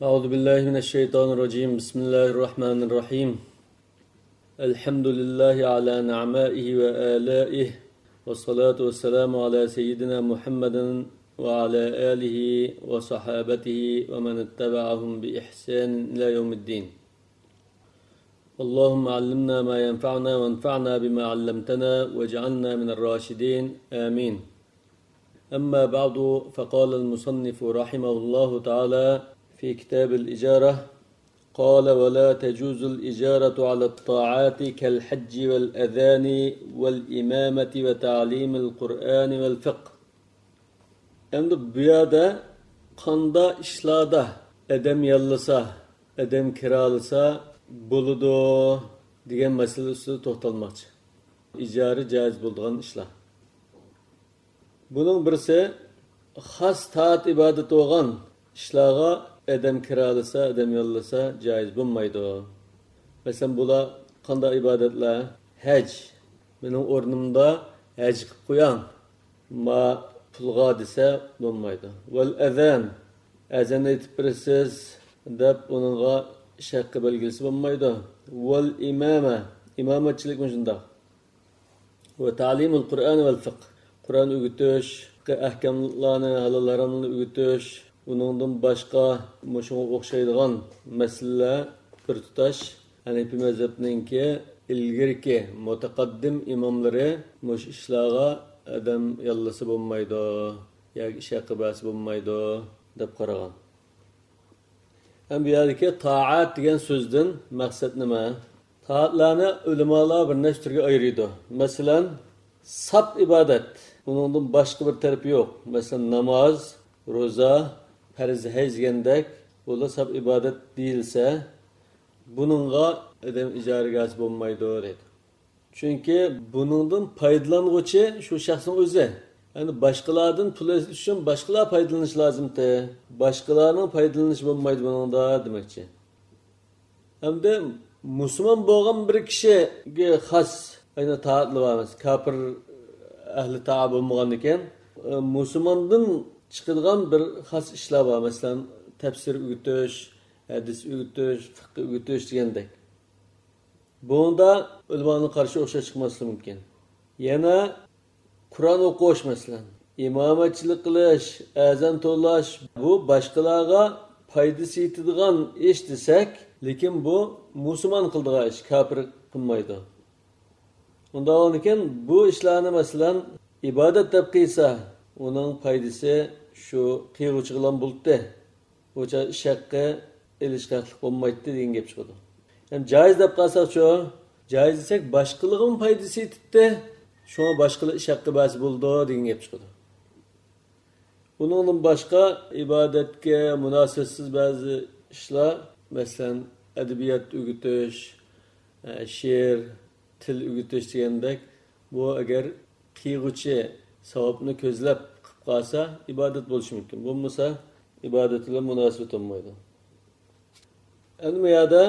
أعوذ بالله من الشيطان الرجيم بسم الله الرحمن الرحيم الحمد لله على نعمائه وآلائه والصلاة والسلام على سيدنا محمد وعلى آله وصحابته ومن اتبعهم بإحسان إلى يوم الدين اللهم علمنا ما ينفعنا وانفعنا بما علمتنا واجعلنا من الراشدين آمين أما بعد فقال المصنف رحمه الله تعالى في كتاب الإجارة قال ولا تجوز الإجارة على الطاعات كالحج والأذان والإمامة وتعليم القرآن والفقه Endi bu yerda qanda ishlarda adam yallasa, adam kiralasa bo'ladi degan masala ustida to'xtalmoqchi. Ijara joiz bo'lgan ishlar. Buning birisi xos taat ibodat bo'lgan ishlarga adam kiralasa, adam yallasa joiz bo'lmaydi. Masalan, bular qanday ibodatlar? Haj. Mening o'rnimda haj qilib qo'ying. Ma pulga desa bo'lmaydi. Val azan. Azan aytib birsiz deb uningga shaqqa belgisi bo'lmaydi. Val imama. İmamatchilik shundoq. Va ta'limul Qur'on val fiqh. Qur'on o'gitish, ahkamlarni, halollarni o'gitish, uningdan boshqa shunga o'xshaydigan masalalar bir tutash Hanefi mazhabininki ilgirki mutaqaddim imomlari mush ishlarga adam yallasi bo'lmaydi, yoki ish aqibasi bo'lmaydi deb qaragan. Ham bu yerdagi taat degan so'zdan maqsad nima? Taatlarni ulamolar bir nechta turga ayiradi. Masalan, sap ibodat. Buningdan boshqa bir tarafi yo'q. Masalan, namoz, roza, farz haj degandek, ular sap ibodat deyilsa, buningga adam ijaraga bo'lmaydi deydi. Chunki buningdan foydalanuvchi shu shaxsning o'zi. Ya'ni boshqalardan pul uchun boshqalar foydalanish lozimda. Boshqalarning foydalanishi bo'lmaydi buningda demoqchi. Hamda musulmon bo'lgan bir kishiga xos ayni taatli emas. Kafir ahli taat bo'lmagan ekan, musulmondan chiqadigan bir xos ishlar bor. Masalan, tafsir o'gitish, hadis o'gitish, fiqh o'gitish degandek. Bunda ulamoning qarshi o'xshash chiqmasligi mumkin. Yana Qur'on o'qish masalan, imomatchilik qilish, azan to'lash bu boshqalarga foydasi yetadigan ish desak, lekin bu musulmon qiladigan ish, kafir qilmaydi. Undan ekan bu ishlarni masalan ibodat deb qilsa, uning foydasi shu qiyg'uvchilar bo'ldi. O'sha shaqqa ilishqaqlik bo'lmaydi degan gap chiqadi. Yani caiz deb qalsak shu, caiz desek boshqalarning foydasi yetdi, shuna boshqalar ish aqibasi bo'ldi degan gap chiqadi. Buningdan boshqa ibodatga munosabatsiz ba'zi ishlar, masalan, adabiyot o'gitish, she'r, til o'gitish degandek, bu agar qiyg'uvchi savobni ko'zlab qilib qolsa, ibodat bo'lishi mumkin. Bo'lmasa, ibodat bilan munosabat bo'lmaydi. Endi bu yerda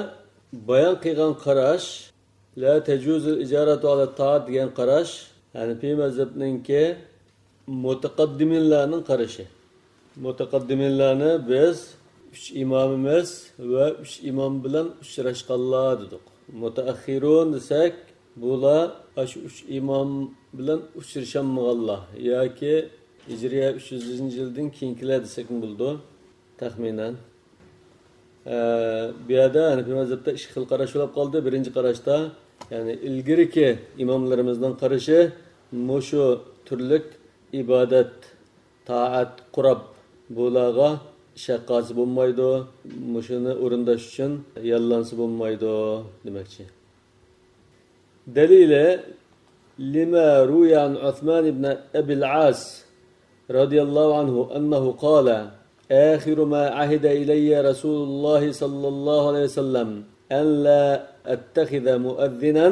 bayon qilgan qarash, la tajuzul ijaratu ala taat degan qarash, Hanefi mazhabininki mutaqaddiminlarning qarashi. Mutaqaddiminlarni biz 3 imomimiz va 3 imom bilan uchrashganlar dedik. Mutaakhirun desak, bular shu 3 imom bilan uchrashanmaganlar yoki Hijriya 300-yildan keyingilar desak bo'ldi, taxminan. Bu yerda Hanefi mazhabida 2 xil qarash bo'lib qoldi. Birinchi qarashda, ya'ni ilgiriki imomlarimizning qarashi mushu turlik ibodat, taat, qurab bularga shaqqasi bo'lmaydi, mushuni o'rindash uchun yallansi bo'lmaydi demoqchi. Dalili lima ruya an Uthman ibn Abi al-As radiyallahu anhu annahu qala آخر ما عهد إلي رسول الله صلى الله عليه وسلم أن لا أتخذ مؤذنا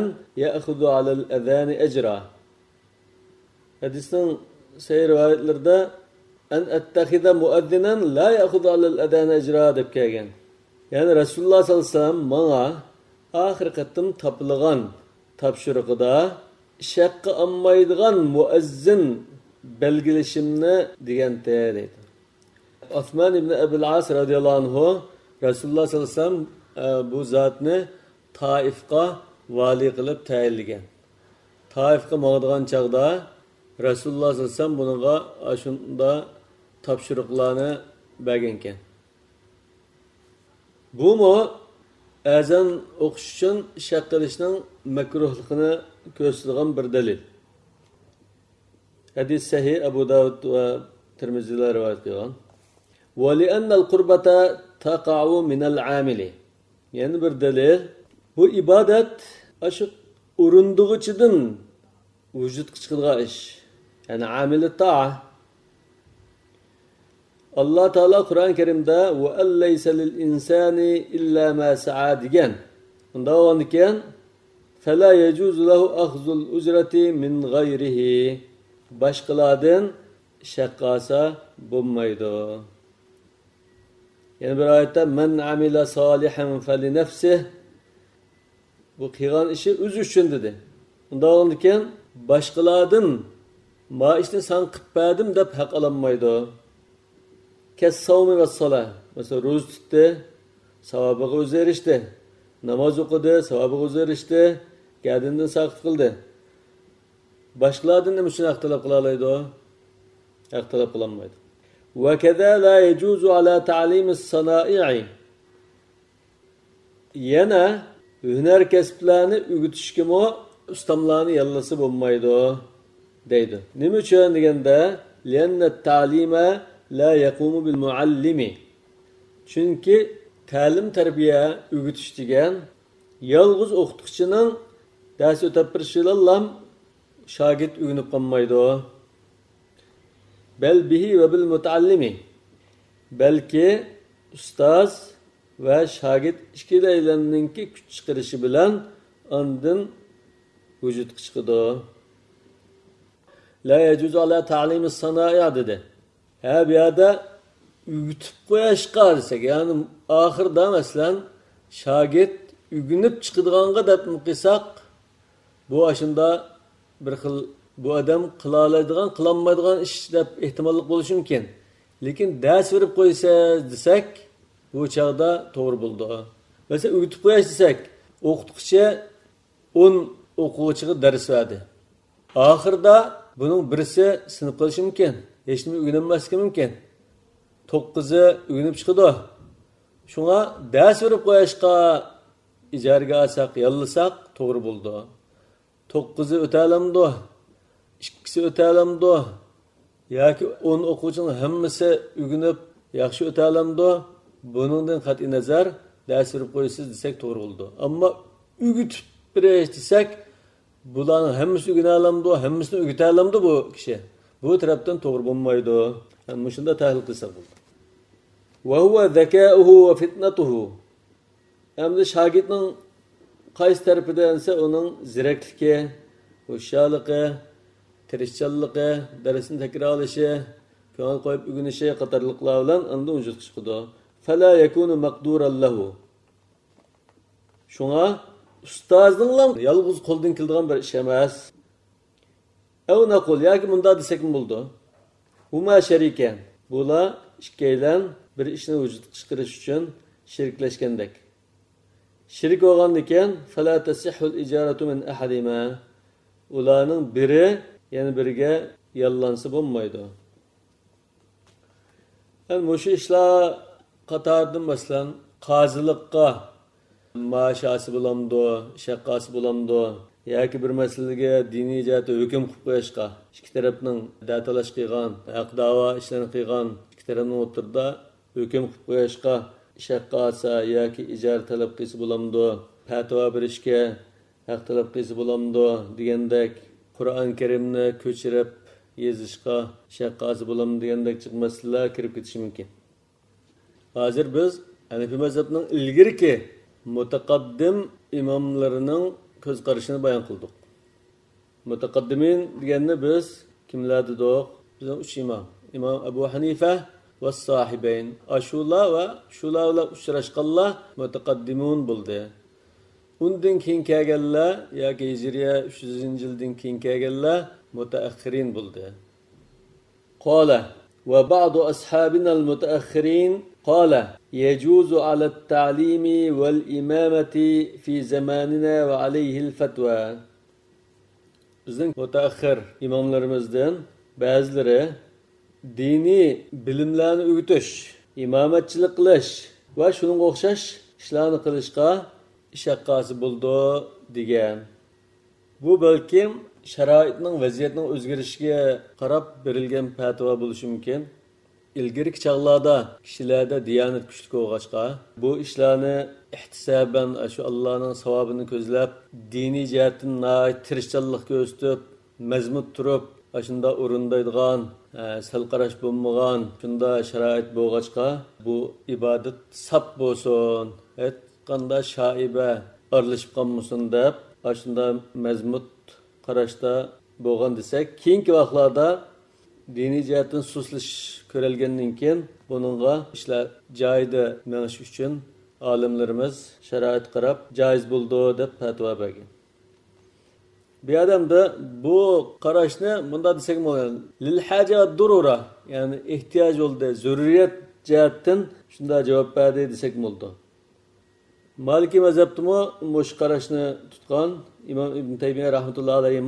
يأخذ على الأذان أجرا. Hadis'in sayı rivayetlerde أن أتخذ مؤذنا لا يأخذ على الأذان أجرا deb kelgan. Yani Resulullah sallallahu aleyhi ve sellem bana ahir qatım tapılgan tapşırıqda şaqqı almaydigan muezzin belgilişimni degan deydi. Osman ibn Ebu'l-As radıyallahu anhu Rasululloh sallallohu alayhi vasallam bu zotni Taifga vali qilib tayinlagan. Taifga boradigan chaqda Rasululloh sallallohu alayhi vasallam bunga shunda topshiriqlarni bergan ekan. Bu mu azan o'qish uchun shaq qilishning makruhligini ko'rsatadigan bir dalil. Hadis sahih Abu Davud va Tirmizilar rivoyat qilgan. Wa li'anna al-qurbata taqa'u min al-amili. Yani bir dalil bu ibadet aşık urunduğuçidin vücut çıkılgan iş. Yani amili ta'a. Allah Teala Kur'an-ı Kerim'de ve elleyse lil insani illa ma sa'a diyen. Bunda olan iken fela yecuzu lehu ahzul ücreti min gayrihi. Başkalardan şakkasa bulmaydı. Yani bir ayette men amile salihan feli nefsih. Bu kıygan işi üz üçün dedi. Bunda olan iken başkalardan ma işte sen kıppadım dep hak alanmaydı. Kes savmi ve salah. Mesela roz tuttu, sevabı özü erişti. Namaz okudu, sevabı özü erişti. Geldiğinden sakıt kıldı. Başkalarından ne için aktalap kılalaydı o? Aktalap kılanmaydı. وَكَذَا لَا يَجُوزُ عَلَى تَعْلِيمِ الصَّنَائِعِ. Yine hüner kesiplerini ügütüşkü mü ustamlarını yallası bulmaydı o deydi. Ne için degende لِيَنَّ التَّعْلِيمَ la yakumu bil muallimi. Çünkü ta'lim terbiye ügütüş degan yalğız o'qituvchining ders o'tab birishidan shogird uyg'unib qolmaydi. Bel bihi ve bil mutaallimi. Belki ustoz va shogird ikkilaninki kuch chiqarishi bilan ondan vujudga chiqadi. La yajuzu ala ta'limi sana'i dedi. Bir yerde ügütüp koyashqa desek, yani ahırda mesela şagird ügünüp çıkıdığanga dep qilsak, bu aşında bir xil bu adam qılalaydigan, qılanmaydigan iş dep ehtimollik bo'lishi mumkin. Lekin ders verip qo'ysa desek, bu çağda to'g'ri bo'ldi. Mesela ügütüp qo'yash desek, o'qituvchi 10 o'quvchiga ders verdi. Ahırda bunun birisi sınıf qilishi mumkin. Hech nima o'rganmaslik mumkin. 9'u o'rganib chiqadi. Shunga ders verib qo'yishga ijaraga olsak, yollasak to'g'ri bo'ldi. 9'u o'talamdi, 2'si o'talamdi yoki 10 o'quvchining hammasi o'rganib yaxshi o'talamdi. Buningdan qat'iy nazar ders verib qo'ysiz desak to'g'ri bo'ldi. Ammo o'rgatib berish desak, bularning hammasi o'rganalamdi, hammasini o'rgatalamdi bu kishi. Bu tarafdan to'g'ri bo'lmaydi. Yani shunda tahlil qilsa bo'ldi. Wa huwa zakauhu wa fitnatuhu. Endi shogirdning qaysi tarafidansa uning zirakligi, hushyorligi, tirishchanligi, darsni takrorlashi, ko'ngil qo'yib o'rganishi qatorliqlar bilan unda vujud chiqadi. Fala yakunu maqduran lahu. Shunga ustozning yolg'iz qo'ldan keladigan bir ish emas. Ev naqul yoki bunda desek mi buldu? Huma şeriken. Bula ikkilan bir ishni vujudga chiqarish uchun sheriklashgandek. Sherik bo'lgandan fala tasihhul ijaratu min ahadima. Ularning biri yana biriga yollansa bo'lmaydi. Yani bu ishlar qatoridan masalan qozilikqa maşası bulamdı, şaqqası bulamdı. Yoki bir masalaga diniy jihatda hukm qilib qo'yishga ikki tarafning datalash qilgan, haq da'vo ishlarini qilgan ikki tarafning o'rtada hukm qilib qo'yishga shaqqasa yoki ijara talab qilsa bo'lamdi, fatvo berishga haq talab qilsa bo'lamdi degandek, Qur'on Karimni ko'chirib yozishga shaqqasi bo'lamdi degandek chiqmaslar kirib ketishi mumkin. Hozir biz Hanefi mazhabining ilgirki mutaqaddim imomlarining ko'z qarashini bayon qildik. Mutaqaddimin deganni biz kimlar dedik? Bizning 3 imom. İmam Abu Hanife ve sahibeyn. Ashula ve shularla uchrashganlar mutaqaddimun bo'ldi. Undan keyin kelganlar yoki Hijriya 300-yildan keyin kelganlar mutaakhirin bo'ldi. Qala ve ba'du ashabina al-mutaakhirin قال يجوز على التعليم والإمامة في زماننا وعليه الفتوى. Bizning mutaakhir imomlarimizdan ba'zilari diniy bilimlarni o'rgatish, imomatchilik qilish va shunga o'xshash ishlarni qilishga ishaqqasi bo'ldi degan. Bu balkim sharoitning vaziyatning o'zgarishiga qarab berilgan fatvo bo'lishi mumkin. İlgirki çağlarda kişilerde diyanet güçlük olğaçqa bu işlerini ihtisaben şu Allah'ın savabını közlep dini cihetin tirişçallık göstərib mezmut turup aşında urundaydıgan sal qaraş bulmağan şunda şarait bolğaçqa bu ibadet sap bolsun et qanda şaibe aralışıp qalmasın dep aşında mezmut qaraşda bolğan desek keyinki vaqtlarda dini cihetin susluş körelgenden keyin bununla işler joyida menish uchun olimlarimiz sharoit qarab joiz bo'ldi deb fatvo bergan. Bir adamda bu qarashni bunda desak bo'ladi. Lil haja durura, ya'ni ehtiyoj bo'ldi, zaruriyat jihatdan shunda javob berdi desak bo'ldi. Maliki mazhabdimi mush qarashni tutgan İmam İbn Taymiye rahmetullohi alayhi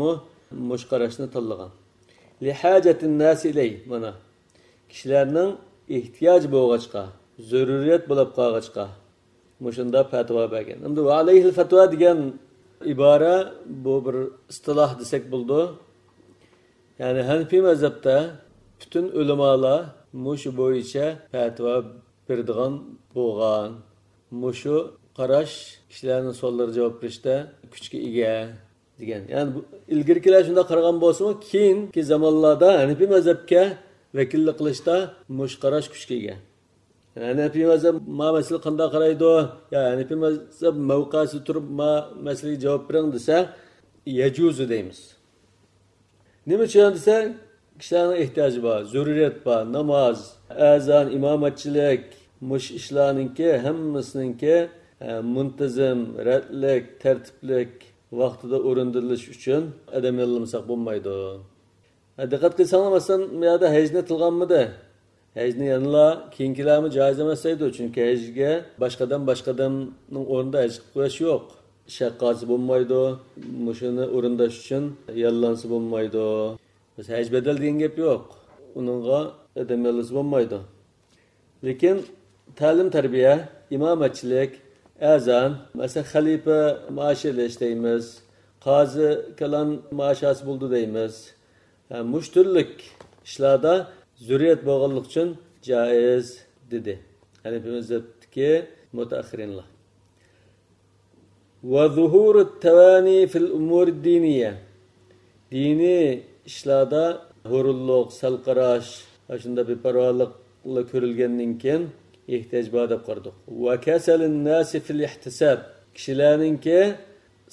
mush qarashni tanlagan. Li hajatin nas ilay mana kişilerinin ihtiyaç bo'lğaçqa, zaruriyat bo'lib qolğaçqa mushunda fatvo bergan. Endi va alayhil fatva degan ibora bu bir istiloh desak bo'ldi. Ya'ni Hanifi mazhabda bütün ulamolar mushu bo'yicha fatvo beradigan bo'lgan. Mushu qarash kishilarning savollariga javob berishda kuchga ega degan. Ya'ni ilgirkilar shunda qaragan bo'lsa-mu, keyingi zamonlarda Hanifi mazhabga vakillik qilishda mush qarash kuchga ega. Hanifi mazhab ma masala qanday qaraydi? Ya Hanifi mazhab mavqasi turib ma masalaga javob bering desa, yajuzu deymiz. Nima uchun desa, kishilarning ehtiyoji bor, zaruriyat bor, namoz, azon, imomatchilik, mush ishlarninki hammasininki muntazam, ratlik, tartiblik vaqtida o'rindirish uchun adam yo'llamasak bo'lmaydi. Diqqat qilsangiz, masalan, bu yerda hajni tilganmidi? Hajni yanla keyingilarmi joiz emas edi, chunki hajga boshqaning o'rnida haj qo'yish yo'q. Shaqqasi bo'lmaydi, mushuni o'rindash uchun yollansa bo'lmaydi. Biz haj bedel degan gap yo'q. Uningga adam yollasa bo'lmaydi. Lekin ta'lim tarbiya, imomatchilik, azan, masalan xalifa maaşı deymiz, qozi kalan maaşası bo'ldi deymiz. Mush turlik ishlarda zurriyat bo'lganlik uchun joiz dedi. Hanifi mazhabdagi mutaakhirinlar. Va zuhurut tawani fil umur diniye. Dini ishlarda hurulluq, salqarash, shunda beparvolikla ko'rilgandan keyin ehtiyoj bor deb qardik. Va kasalun nasi fil ihtisab. Kishilarningki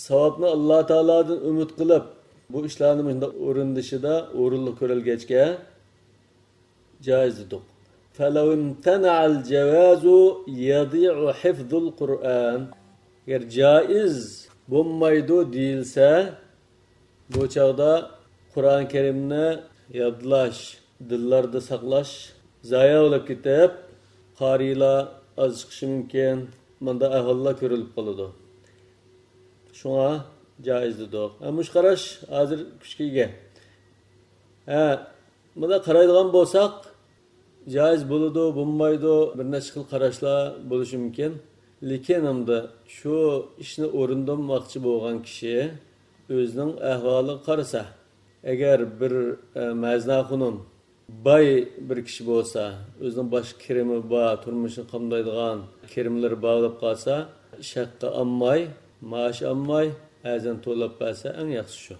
savobni Alloh taolodan umid qilib bu ishlarni bunda o'rindishida o'rinliq ko'rilgachga joizdir. Falaw imtana'al jawazu yadi'u hifzul Qur'an. Agar joiz bo'lmaydi deyilsa, bu chaqda Qur'on Karimni yodlash, dillarda saqlash zoya bo'lib ketib, qarilar az chiqishi mumkin. Bunda ahvollar ko'rilib qoladi. Shunga joizdir. Mush qarash hozir kuchga ega. Bunda qaraydigan bo'lsak, joiz bo'ladi, bo'lmaydi, bir necha xil qarashlar bo'lishi mumkin. Lekin hamda shu ishni o'rindamoqchi bo'lgan kishi o'zining ahvoliga qarasa, agar bir maznaxunum boy bir kishi bo'lsa, o'zining bosh kirimi bor, turmushini qamdaydigan kirimlari bog'lab qolsa, shaqqa olmay, maash olmay, azan to'lab bersa eng yaxshi shu.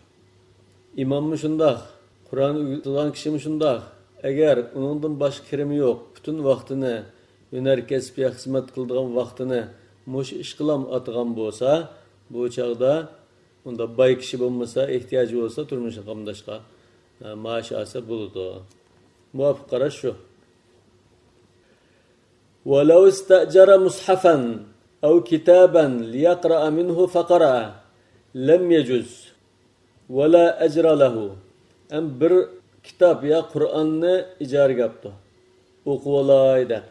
İmammi shundoq, Qur'on o'qiydigan kishimi shundoq. Agar uningdan bosh kirimi yo'q, butun vaqtini hunar kasbiga xizmat qiladigan vaqtini mush ish qilam atgan bo'lsa, bu chaqda unda boy kishi bo'lmasa, ehtiyoji bo'lsa, turmushini qamdashga maash olsa bo'ladi. Muvofiq qarash shu. ولو استأجر مصحفا أو كتابا ليقرأ منه فقرأ لم يجوز ولا أجر له. Bir kitap ya Kur'an'ı icar yaptı. Okuvalaydı.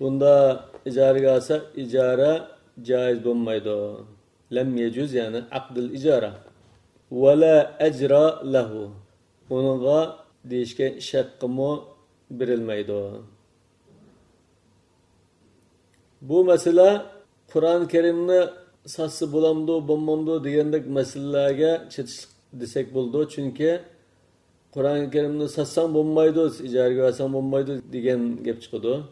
Bunda icaraga alsa ijara caiz bo'lmaydi. Lam yecuz yani aqdul ijara. Ve la ecra lahu. Onunla deyişke iş hakkımı verilmeydi. Bu mesele Kur'an-ı Kerim'ni sası bulamdı, bulmamdı diyendek meselelerge çetişlik desek buldu. Çünkü Kur'an-ı Kerim'ni satsan bulmaydı, icaraga alsan bulmaydı diyen gep çıkıyordu.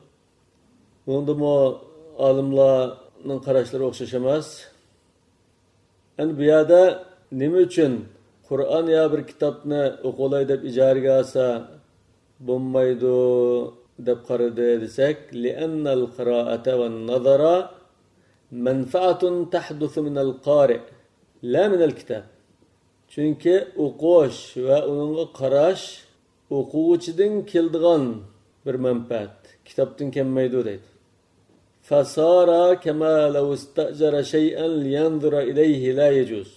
Bunda mu alimlarning qarashlari o'xshashamas. Yani bu yerda nima uchun Qur'on ya bir kitobni o'qilay deb ijaraga olsa bo'lmaydi deb qaradi desak, li'annal qira'ata wan nazara manfaatun tahdusu min al-qari' la min al-kitab. Çünkü o'qish va uningga qarash o'quvchidan keladigan bir manfaat, kitobdan kelmaydi deydi. Fasara kema law istajara shay'an liyanzura ilayhi la yecuz.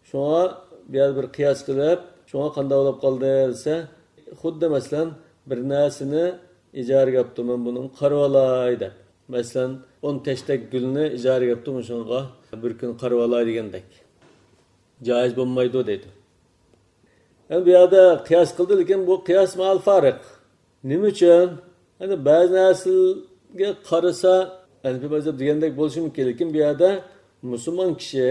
Şuna bir qiyas qilib, şuna qanday bo'lib qoldi desa, xuddi masalan bir narsani ijaraga olibdi, men buni qarab olay deb. Masalan, 10 tashtak gulni ijaraga olibdi, shunga bir kun qarab olay degandek. Caiz bo'lmaydi deydi. Yani bu yerda qiyas qildi, lekin bu qiyas mal farq. Nima uchun? Yani ba'zi narsaga qarasa, yani bir mazhab degandek bo'lishi mumkin, lekin bu yerda musulmon kishi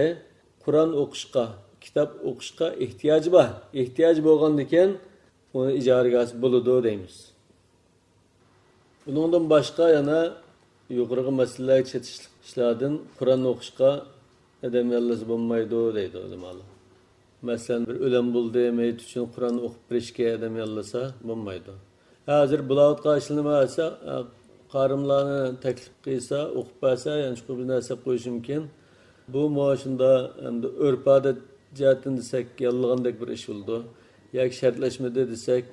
Qur'on o'qishga, kitob o'qishga ehtiyoji bor. Ehtiyoji bo'lgandan keyin uni ijaraga olsa bo'ladi deymiz. Bundan boshqa yana yuqorgi masalalarga chetishlardan Qur'on o'qishga adam yollansa bo'lmaydi deydi olimlar. Masalan bir o'lim bo'ldi, meyit uchun Qur'on o'qib berishga adam yollasa bo'lmaydi. Hozir bulavut qarshilmasa, qarimlarni taklif qilsa, o'qib bersa, yani shu bir narsa qo'yish mumkin. Bu moshunda endi urf-odat jihatdan desak, yollagandek bir ish bo'ldi. Yoki shartlashmadi desak,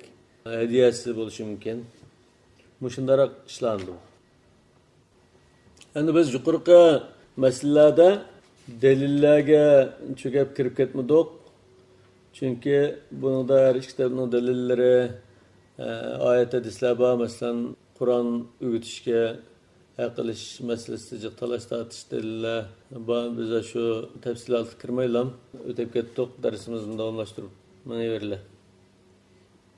hadiyasi bo'lishi mumkin. Mushundaroq ishlandi. Endi biz yuqorqi masalalarda delillarga cho'kib kirib ketmadik. Çünkü bunu da her kitapның delilleri, ayet hadisler var. Mesela Kur'an öğütüşke, akılış meselesi, talaş tartış deliller. Bize şu tefsilatı kırmayalım. Ötep kettik dersimizin davamlaştırıp bana verirler.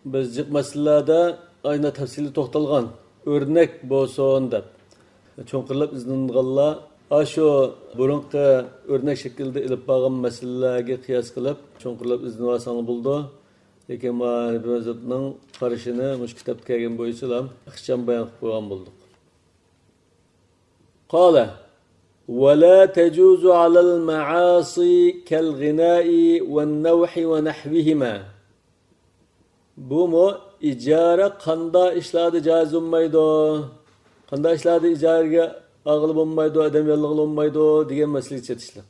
Biz cık meselelerde aynı tefsili toxtalgan. Örnek bolsun deb. Çoğunqırlap iznindğalla şu burunqi örnek şekilde ilip bağım meselelerge qiyas qilib, çoğunqırlap izni vasanı buldu. Lekin bu mezatның qarışını muş kitap kelgen boyunca ixcham bayan qilib qo'ygan bulduk. Qala ولا تجوز على المعاصي كالغناء والنوح ونحوهما. Bu mu icare qanda işladi caiz olmaydı. Qanda işladi icarega ağıl olmaydı, adam yallığı olmaydı degan mesele chetishlar.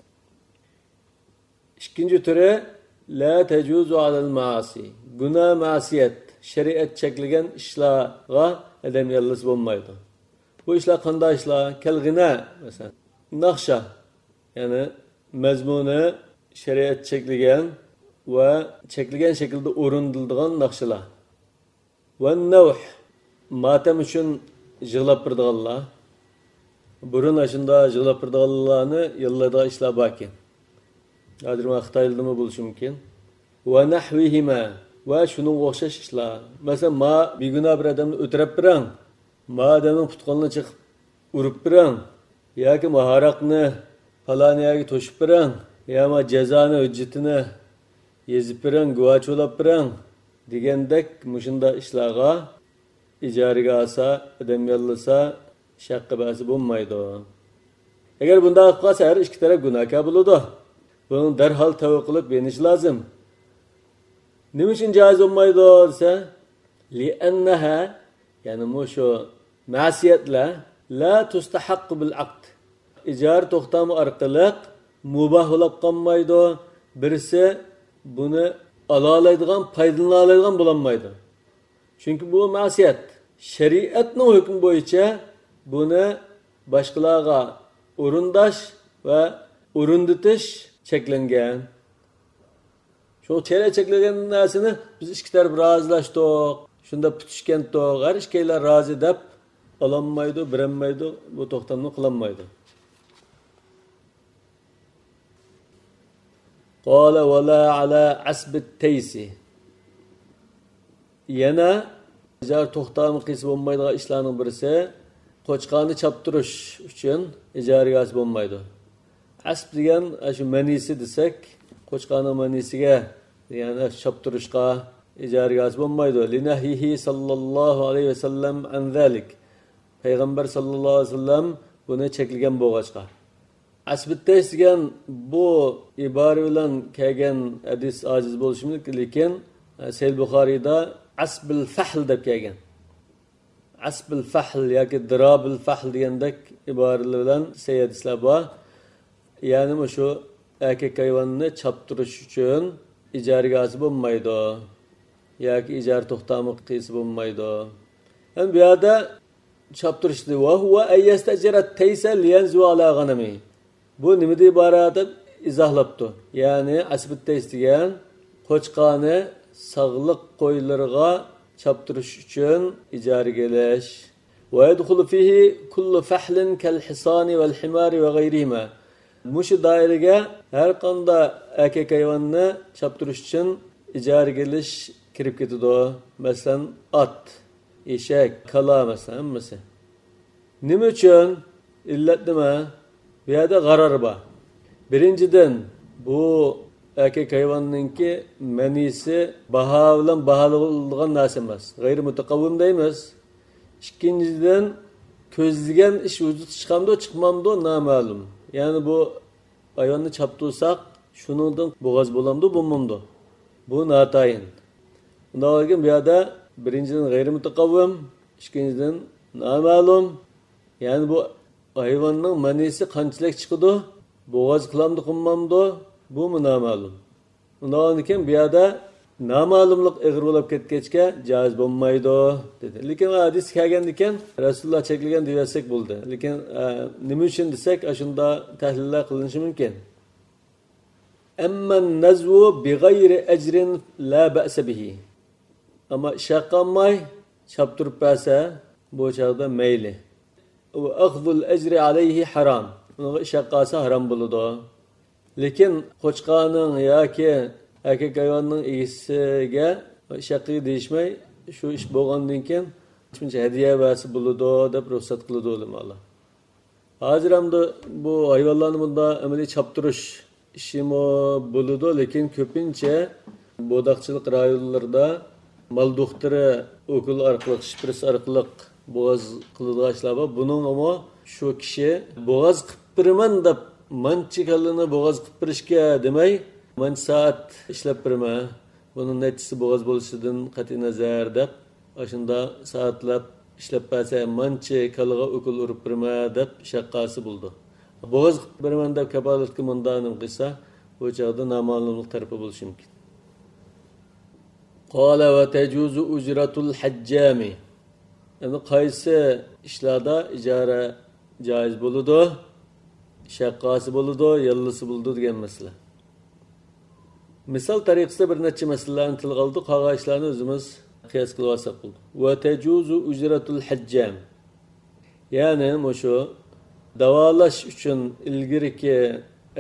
İkinci türü la tecuzu alal maasi. Günah masiyet, şeriat çekilgen işlarga adam yallısı olmaydı. Bu işler qanday işlar? Kel gina mesela. Nakşa yani mezmunu şeriat çekilgen ve çekilgen şekilde orundulduğun nakşalar. Ve nevh matem üçün jığlap birdiğanlar. Burun aşında jığlap birdiğanlarını yıllarda işler baki. Adir ma Xitoylimi bo'lishi mumkin. Va nahvihima va shunun o'xshash ishlar. Masalan, ma beguna bir odamni o'tirib birang, ma odamning putqonini chiqib urib birang, yoki maharaqni falaniyaga to'shib birang, yo ma jazoni hujjatini yezib birang, guvoch bo'lib birang degandek mushunda ishlarga ijaraga olsa, odam yollasa, shaqqa basi bo'lmaydi. Agar bunday qilib qolsa, har ikki taraf gunohkor bo'ladi. Bunun derhal tavba qilib beniş lazım. Nima uchun caiz olmaydi desa, li'annaha yani şu ma'siyatlar la tustahaqqu bil aqd. İcar to'xtami orqali mubah bo'lib qolmaydi. Birisi buni alolaydigan, foydalanadigan bo'lmaydi. Chunki bu ma'siyat. Shariatning hukmi bo'yicha buni boshqalarga o'rindash va o'rinditish çeklengen. Şu çere çeklengen narsini biz ikki taraf razılaştık. Şunda pütüşken toq, her işkeyler razı dep alanmaydı, birenmaydı, bu to'xtamni qilolmaydi. Qala va la ala asbit taysi. Yana ijar to'xtamni qilsa bo'lmaydigan ishlarning birisi qo'chqonni chaptirish uchun ijaraga bo'lmaydi. Asb degan shu manisi desak, qo'chqonning manisiga, ya'ni chaptirishga ijaraga bo'lmaydi. Linahihi sallallohu alayhi vasallam an zalik. Payg'ambar sallallohu alayhi vasallam buni cheklagan bo'lg'achqa. Asbitdays degan bu ibora bilan kelgan hadis ojiz bo'lishi mumkin, lekin Sahih Buxoriyda asbil fahl deb kelgan. Asbil fahl yoki dirabil fahl degandek iboralar bilan hadislar bor. Ya'ni shu erkak hayvonni chaptirish uchun ijaraga bo'lmaydi yoki ijara to'xtami qilsa bo'lmaydi. Ham bu yerda chaptirishdi va huwa ayyastajirat taysa liyanzu ala ghanami. Bu nimada iborat deb izohlabdi. Ya'ni asbit tays degan qo'chqoni sog'liq qo'ylarga chaptirish uchun ijaraga olish. Va yadkhulu fihi kullu fahlin kal hisani wal himari va ghayrihima. Mushi doiraga har qanday erkak hayvonni chaptirish uchun ijaraga olish kirib ketadi. Masalan, at, eshak, kala masalan hammasi. Nima uchun? Illat nima? Bu yerda g'arar bor. Birinchidan, bu erkak hayvonninki manisi baho bilan baholanadigan narsa emas. G'ayri mutaqavvim deymiz. Ikkinchidan, ko'zlagan ish vujud chiqamdi, chiqmamdi noma'lum. Ya'ni bu hayvonni chaptirsak, shuningdan bo'g'az bo'lamdi, bo'lmamdi. Bu notayin. Undan bu yerda birinchidan g'ayri mutaqavvim, ikkinchidan noma'lum. Ya'ni bu hayvonning manisi qanchalik chiqadi, bo'g'az qilamdi, qilmamdi, bu noma'lum. Undan keyin bu yerda noma'lumlik ig'ir bo'lib ketgachga joiz bo'lmaydi dedi. Lekin hadis kelgan ekan, Rasululloh cheklagan desak bo'ldi. Lekin nima uchun desak, shunda tahlillar qilinishi mumkin. Amman nazwu bighayri ajrin la ba'sa bihi. Amma shaqamay chaptirib bersa, bu chaqda mayli. Va akhdhul ajri alayhi haram. Unga shaqqasi haram bo'ladi. Lekin qo'chqoning yoki erkak hayvonning egasiga shaqi deyishmay, shu ish bo'lgandan keyin shuncha hadiya vasi bo'ladi deb ruxsat qiladi ular. Hozir ham bu hayvonlarni bunda amaliy chaptirish ishimi bo'ladi, lekin ko'pincha bo'doqchilik rayonlarida mal doktori o'kul orqali, shpris orqali bo'g'az qiladigan ishlar bor. Buning ama shu kishi bo'g'az qilib beraman deb manchi kallini bo'g'az qilib berishga demay, man soat ishlab berma. Bunun neticesi bo'g'az bo'lishidan qat'iy nazar deb, shunda soatlab ishlab bersa, manchi kalga o'kul urib berma deb shaqqasi bo'ldi. Bo'g'az qilib beraman deb kapolat qilmandanim qilsa, bu chog'da noma'lumlik tarafi bo'lishi mumkin. Qala va tajuzu ujratul hajjami. Yani qaysi ishlarda ijara joiz bo'ladi, shaqqasi bo'ladi, yallisi bo'ladi degan masala. Misal tariqasida bir necha masalalarni tilga oldik, qolgan ishlarni o'zimiz qiyos qilib olsak bo'ldi. Va tajuzu ujratul hajjam. Ya'ni shu davolash uchun ilgiriki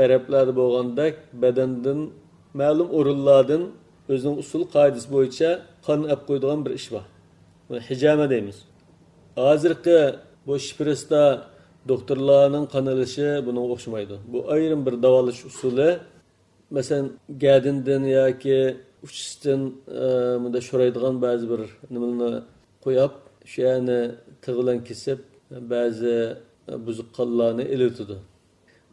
arablarda bo'lgandek badandan ma'lum o'rinlardan o'zining usul qoidasi bo'yicha qon olib qo'yadigan bir ish bor. Hijama deymiz. Hozirgi bu shprisda doktorlarning qon olishi bunga o'xshamaydi. Bu ayrim bir davolash usuli. Mesela gədindan yoki uchishdan bunda sho'raydigan ba'zi bir nimalarni qo'yib, shu yerni tig' bilan kesib, ba'zi buzuq qonlarni elitadi.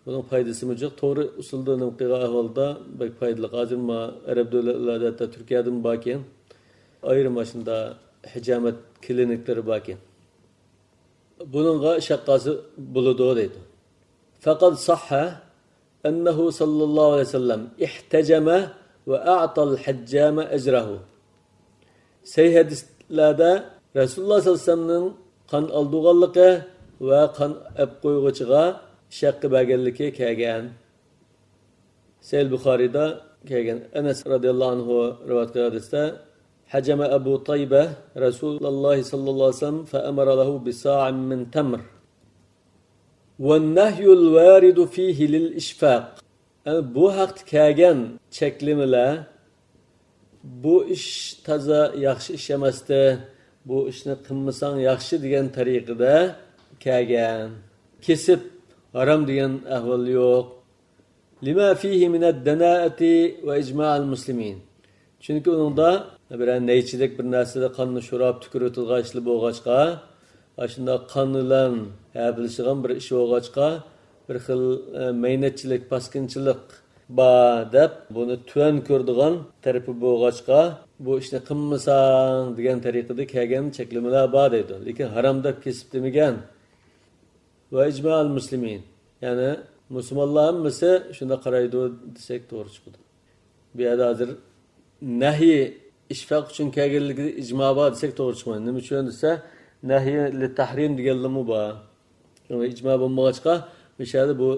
Buning foydasi mo'jiq. To'g'ri usulda nima qilgan ahvolda bak foydali. Hozir ma arab davlatlarda, Turkiyadan bakin ayrim shunda hijamat kliniklari bakin. Buningga shaqqasi bo'ladi deydi. Faqat sahha أنه صلى الله عليه وسلم احتجم وأعطى الحجام أجره. Sahih hadislarda Rasululloh sallallohu alayhi vasallamning qon oldiganligi va qon olib qo'yg'ichiga shaqqi berganligi kelgan. Sahih Buxoriyda kelgan. Anas radhiyallohu anhu rivoyat qilgan hadisda حجم أبو طيبة رسول الله صلى الله عليه وسلم فأمر له بصاع من تمر والنهي الوارد فيه للإشفاق. Bu haqda kelgan cheklimilar bu ish toza yaxshi ish emasdi, bu ishni qilmasang yaxshi degan tariqada kelgan. Kesib harom degan ahvol yo'q. Lima fihi min ad-dana'ati va ijma'al muslimin. Chunki unda bir neychilik bir narsada qonni sho'rab tukuritilgan ishli bo'lg'achqa, shunda qon bilan bilishgan bir ish bo'lg'achqa bir xil maynatchilik, paskinchilik bor deb buni tuan ko'rdigan tarafi bo'lg'achqa bu ishni qilmasang degan tariqada kelgan cheklamalar bor edi. Lekin harom deb kesib demagan. Va ijma'al muslimin. Ya'ni musulmonlar hammasi shunda qaraydi desak to'g'ri chiqadi. Bu yerda hozir nahi ishfaq uchun kelganligi ijmo bor desak to'g'ri chiqmaydi. Nima uchun desa nahi li tahrim deganligi bor. Shunga ijmo bo'lmag'achqa mishada bu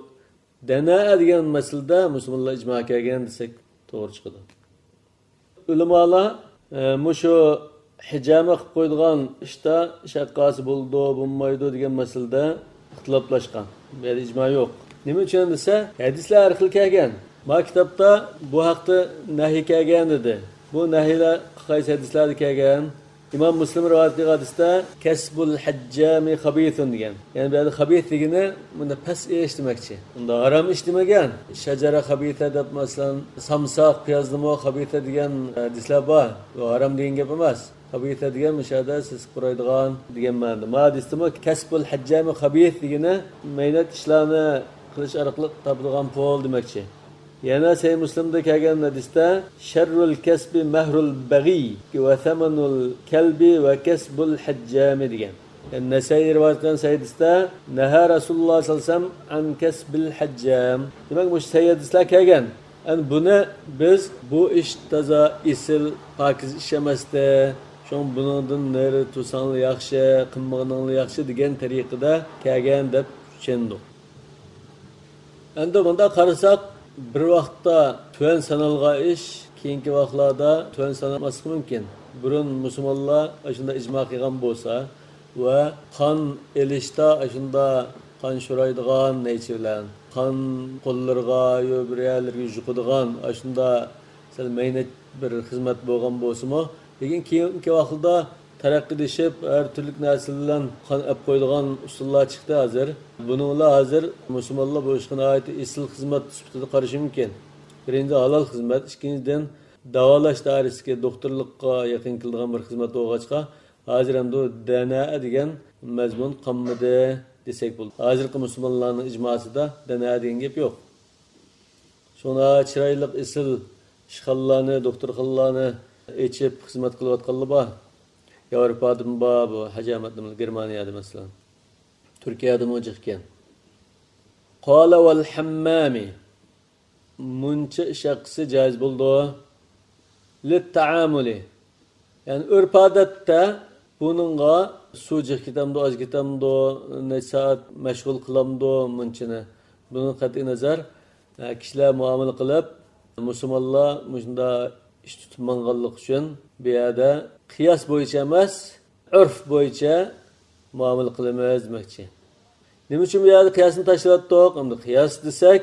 dana degan masalada musulmonlar ijmo kelgan desak to'g'ri chiqadi. Ulamolar mushu hijama qilib qo'yilgan ishda shaqqasi bo'ldi, bo'lmaydi degan masalada ixtiloflashgan. Bu yerda ijmo yo'q. Nima uchun desa hadislar har xil kelgan. Ma kitobda bu haqda nahi kelgan edi. Bu nahilar qaysi hadislarda kelgan? İmam Müslim rivayet qilgan hadisda kasbul hajjami khabithun degan. Ya'ni bu yerda khabith degani bunda past ish demakchi. Unda harom ish demagan. Shajara khabitha deb masalan samsoq, piyozlimo khabitha degan hadislar bor. Bu harom degan gap emas. Khabitha degan mishada siz quraydigan degan ma'noda. Ma hadisda kasbul hajjami khabith degani maynat ishlarni qilish orqali topilgan pul demakchi. Yana Sahih Muslimda kelgan hadisda sharrul kasbi mahrul baghi va thamanul kalbi va kasbul hajjami degan. Yani Nasai rivoyat qilgan hadisda naha Rasululloh sallallohu alayhi vasallam an kasbil hajjam. Demak bu sahih hadislar kelgan. Yani buni biz bu ish toza isil pokiz ish emasdi. Şoň bundan neri tusanlı yaxshi, qilmaganly yaxshi degan tariqada kelgan deb tushundik. Endi bunda qarasak bir vaqtda tuan sanalgan ish keyingi vaqtlarda tuan sanalmasligi mumkin. Burun musulmonlar shunda ijmo qilgan bo'lsa va qon elishda shunda qon sho'raydigan neychi bilan qon qo'llarga yo bir yerlarga yuqadigan shunda sal maynat bir xizmat bo'lgan bo'lsa-mu, lekin keyingi vaqtda taraqqiylaşib her türlü narsalar bilan qon olib qo'yadigan usullar chiqdi hozir. Buninglar hozir musulmonlar bu ishga oid isil xizmat sifatida qarashi mumkin. Birinchi halol xizmat, ikkinchidan davolash dairasiga, doktorlikqa yaqin keladigan bir xizmat bo'lg'achqa, hozir ham dana degan mazmun qolmadi desak bo'ladi. Hozirgi musulmonlarning ijmosida dana degan gap yo'q. Shuna chiroyli isil ishxonalarni, doktorxonalarni echib xizmat qilayotganlar bor. Avrupa'da bu hacamatlı Germaniyada mesela. Türkiye'de mojikken. Qala wal hammami muncha shaxsi jaiz bo'ldi. Lit taamuli. Yani urf odatda buningga suv ketamdi, oz ketamdi, ne soat mashg'ul qilamdi munchini. Buni qat'iy nazar kishilar muomala qilib, musulmonlar shunda ish tutmanganlik uchun bu yerda qiyos bo'yicha emas, urf bo'yicha muomala qilamiz demoqchi. Nima uchun bu yerda qiyosni tashlayotdik? Endi qiyos desak,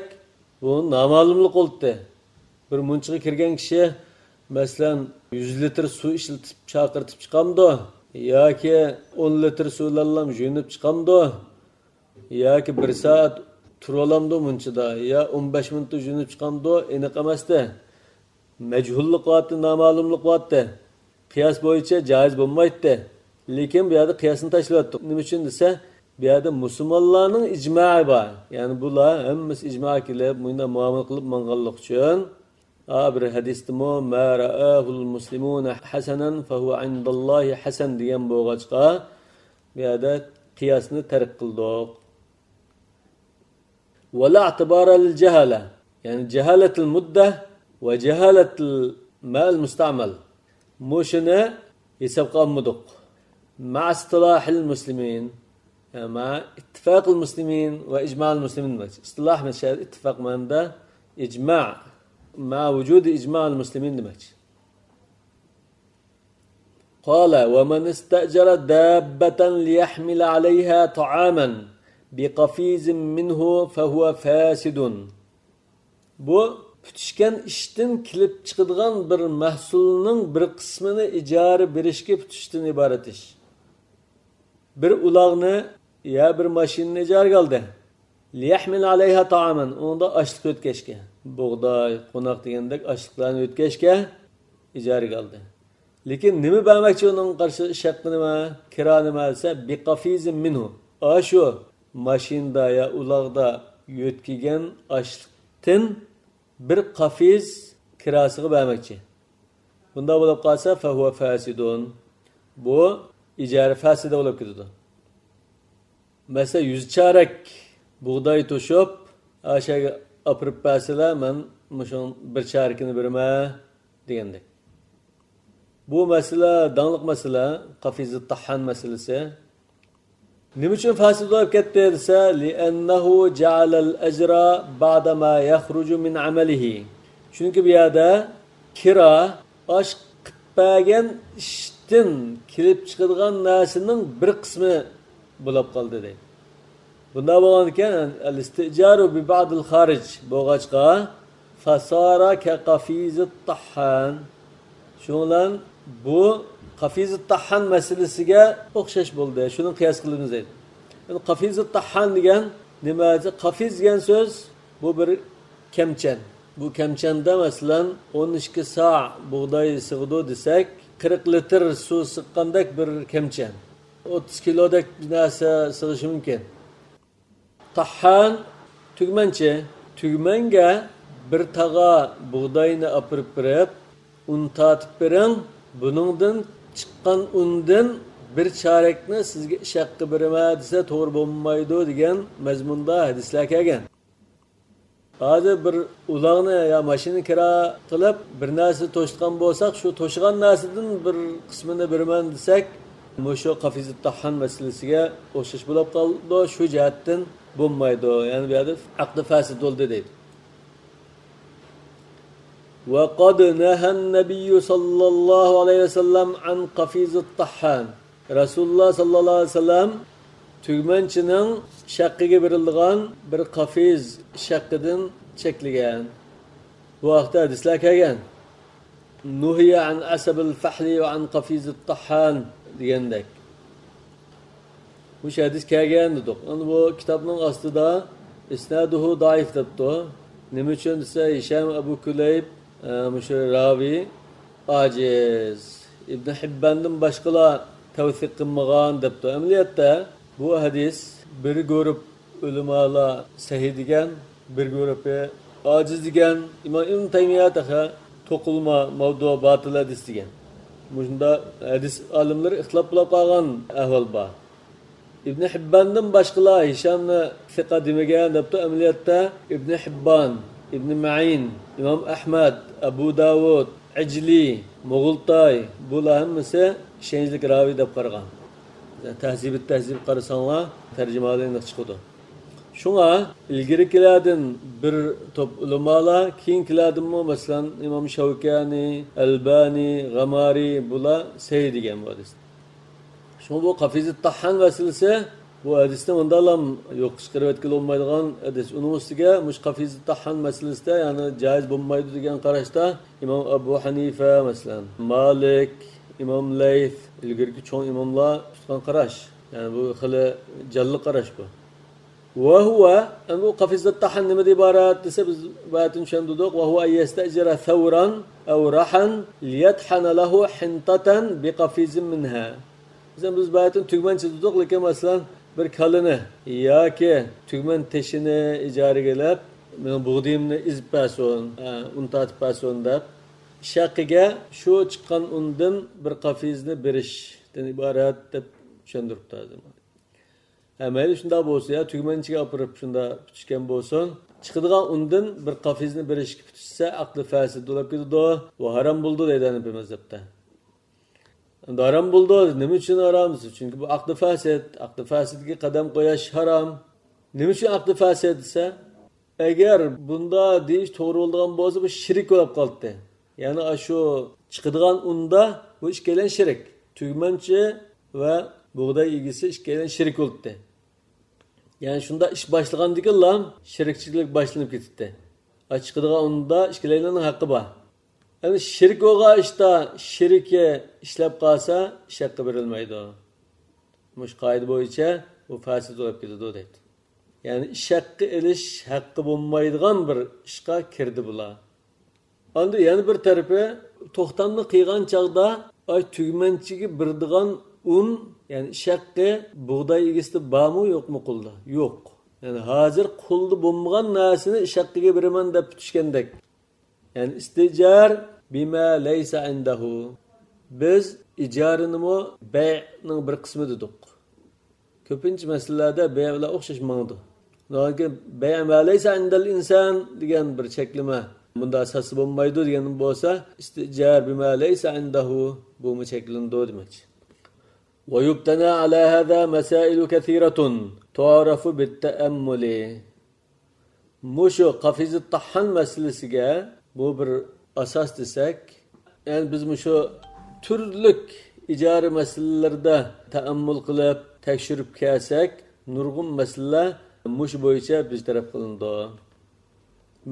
bu noma'lumlik bo'ldi. Bir munchiga kirgan kishi masalan 100 litr suv ishlatib chaqirtib chiqamdi, yoki 10 litr suvlarla yunib chiqamdi, yoki 1 soat turalamdi munchida, ya 15 minut yunib chiqamdi, aniq emasdi. Mechullik vardı, nama'lumlik vardı. Qiyas bo'yicha jaiz bo'lmaydi. Lekin bu yerda qiyosni tashlayotdik. Nima uchun desa, bu yerda musulmonlarning ijmo'i bor. Ya'ni bular hammasi ijmo qilib, bunda muomala qilib manganlik uchun bir hadisda ma ra'ahul muslimuna hasanan fa huwa indallohi hasan degan bo'lg'achqa bu yerda qiyosni tark qildik. Wala i'tibara lil jahala. Ya'ni jahalatul muddah ve cehaletul mal mustamal. Muşunu hesap kalmadık. Ma istilahil muslimin, ma ittifakul muslimin ve icma'ul muslimin. İstilah mesela ittifak manada icma' ma vücudu icma'ul muslimin demek. قال ومن استأجر دابة ليحمل عليها طعاما بقفيز منه فهو فاسد. Bu pütüşken işten kilip çıkıdığan bir mahsulunun bir kısmını icari berişke pütüşten ibaret iş. Bir ulağını ya bir maşinini icari kaldı. Liyahmil aleyha ta'aman. Onda açlık ötkeşke. Buğday, konak degandek açlıklarını ötkeşke icari kaldı. Lekin nima bermoqchi onun qarshi shaqqi nima, kira nima desa biqafizin minhu. Ashu mashinda ya ulag'da yotkigan ashliqdan bir qafiz kirasiga bermoqchi. Bunda bo'lib qolsa fa huwa fasidun. Bu ijara fasida bo'lib ketadi. Mesela 100 çarek buğday to'shib, ashaga opirib bersalar, men mushun bir charekini berma degandek. Bu mesele, danlık mesele, kafiz-i tahhan meselesi. Nim için fasid olarak gitti dese, لِأَنَّهُ جَعَلَ الْأَجْرَ بَعْدَمَا يَخْرُجُ مِنْ عَمَلِهِ. Çünkü bir yerde kira, aş kıtpagen iştin kilip çıkıdığın nesinin bir kısmı bulup kaldı deydi. Bunda boğanken, el-isticaru bi ba'dil haric boğaçka, fasara ke kafiz-i tahhan. Şundan bu kafiz-i tahhan meselesiga o'xshash bo'ldi. Shuni qiyos qilamiz deydi. Yani kafiz-i tahhan degan nima? Kafiz degan so'z bu bir kemchan. Bu kemchanda masalan 12 sa' buğday sig'di desak, 40 litr suv siqqandek bir kemchan. 30 kilodek narsa sig'ishi mumkin. Tahhan tugmanchi. Tugmanga bir tag'a buğdayni opirib berib, un tatib bering, buningdan chiqqan undan bir charekni sizga ish haqqi berma desa to'g'ri bo'lmaydi degan mazmunda hadislar kelgan. Hozir bir ulag'ni ya mashina kira qilib bir narsa to'shgan bo'lsak, shu to'shgan narsadan bir qismini berman desak, mushu qafiz tahhan masalasiga o'xshash bo'lib qoldi. Shu jihatdan bo'lmaydi. Ya'ni bu yerda aqd fasid bo'ldi deydi. وقد نهى النبي صلى الله عليه وسلم عن قفيز الطحان. Rasulullah sallallahu aleyhi ve sellem tügmençinin şakkiga berilgan bir qafiz shakkidan chekligan. Bu vaqtda hadislar kelgan. Nuhiya an asabil fahli va an qafiz at-tahhan degandek. Bu hadis kelgan dedik. Bu kitobning ostida isnaduhu daif debdi. Nima uchun desa Hisham Abu Kulayb müşü ravi aciz. İbn Hibban'dan başkalar tevsik kılmağan depti. Emniyette bu hadis bir grup ulemalar sahih degen, bir grup aciz degen. İmam İbn Taymiye taha tokulma mavdu batıl hadis degen. Bunda hadis alimleri ihtilaf bulab qalgan ahval bar. İbn Hibban'dan başkalar Hişam'ni fiqa demegen depti. Emniyette İbn Hibban, İbn Ma'in, İmam Ahmed, Abu Davud, Icli, Moğultay, bular hammasi ishonchli ravi deb qaragan. Tahzib qarasanlar tarjimalarni chiqadi. Shunga ilgirikilardan bir top ulamalar, keyingilardanmi masalan İmam Shavkani, Albani, Ghamari bular sahih degan bu hadis. Shunga bu qafiz tahhan masalasi bu hadisda ondalam yo'q chiqarib etkili olmaydigan hadis. Uning ustiga mush qafiz tahhan masalasida ya'ni joiz bo'lmaydi degan qarashda İmam Abu Hanifa masalan, Malik, İmam Layth ilgirki cho'ng imomlar tutgan qarash. Yani bu xili jalli qarash bu. Va huwa bu qafiz tahhan nima deb iborat desa biz bayatun tushundik. Va huwa yastajira thawran aw rahan liyathana lahu hintatan biqafizin minha. Biz bayatun tugmanchi dedik, lekin masalan bir kalını yoki tugman teshini ijaraga olib, men buğdayimni izib bersin, un tatib bersin deb shaqqiga shu chiqqan undan bir qafizni berishdan iborat deb tushuntiribdi. Mayli shunda bo'lsa, ya tugmanchiga opirib shunda tutishgan bo'lsin, chiqadigan undan bir qafizni berishga tutishsa aqli fasid bo'lib ketadi va harom bo'ldi deydi bu mazhabda. Haram buldu. Nima uchun haram? Çünkü bu aqd fasid. Aqd fasidga qadam qo'yish haram. Nima uchun aqd fasid desa, agar bunda deyish to'g'ri bo'lgan bo'lsa, bu shirk bo'lib qoldi. Ya'ni shu chiqadigan unda bu ishkelan shirk. tugmanchi va bug'doy egisi ikkalasi shirik bo'ldi. Ya'ni shunda ish boshlagandikilar shirikchilik boshlanib ketdi. Chiqadigan unda ikkalasining haqqi bor. Yani shirik bo'lgan ishda shiriki ishlab qolsa ish haqqi berilmaydi. Mush qoida bo'yicha bu fasid bo'lib ketadi deydi. Yani ish haqqi elish haqqi bo'lmaydigan bir ishga kirdi bular. Endi yana bir tarafi to'xtamni qilgan chaqda ay tugmanchiga birdigan un, yani ish haqqi bug'doy egisida bormi yo'qmi qulda? Yo'q. Yani hozir qulda bo'lmagan narsani ish haqqiga beraman deb tutishgandek. Yani istijar bima laysa indahu. Biz ijarinimi bay'ning bir qismi dedik. Ko'pincha masalalarda bay' bilan o'xshash ma'noda. Lekin bay' ma laysa indal inson degan bir cheklama bunda asosi bo'lmaydi degan bo'lsa, istijar bima laysa indahu bu cheklandi demakchi. Wa yubtana ala hada masail kathiratun tu'rafu bit-ta'ammul. Mushu qafiz tahhan masalasiga bu bir asos desak, yani biz mushu turlik ijara masalalarida ta'ammul qilib tekshirib kelsak, nurg'un masalalar mush bo'yicha biz taraf qilindi.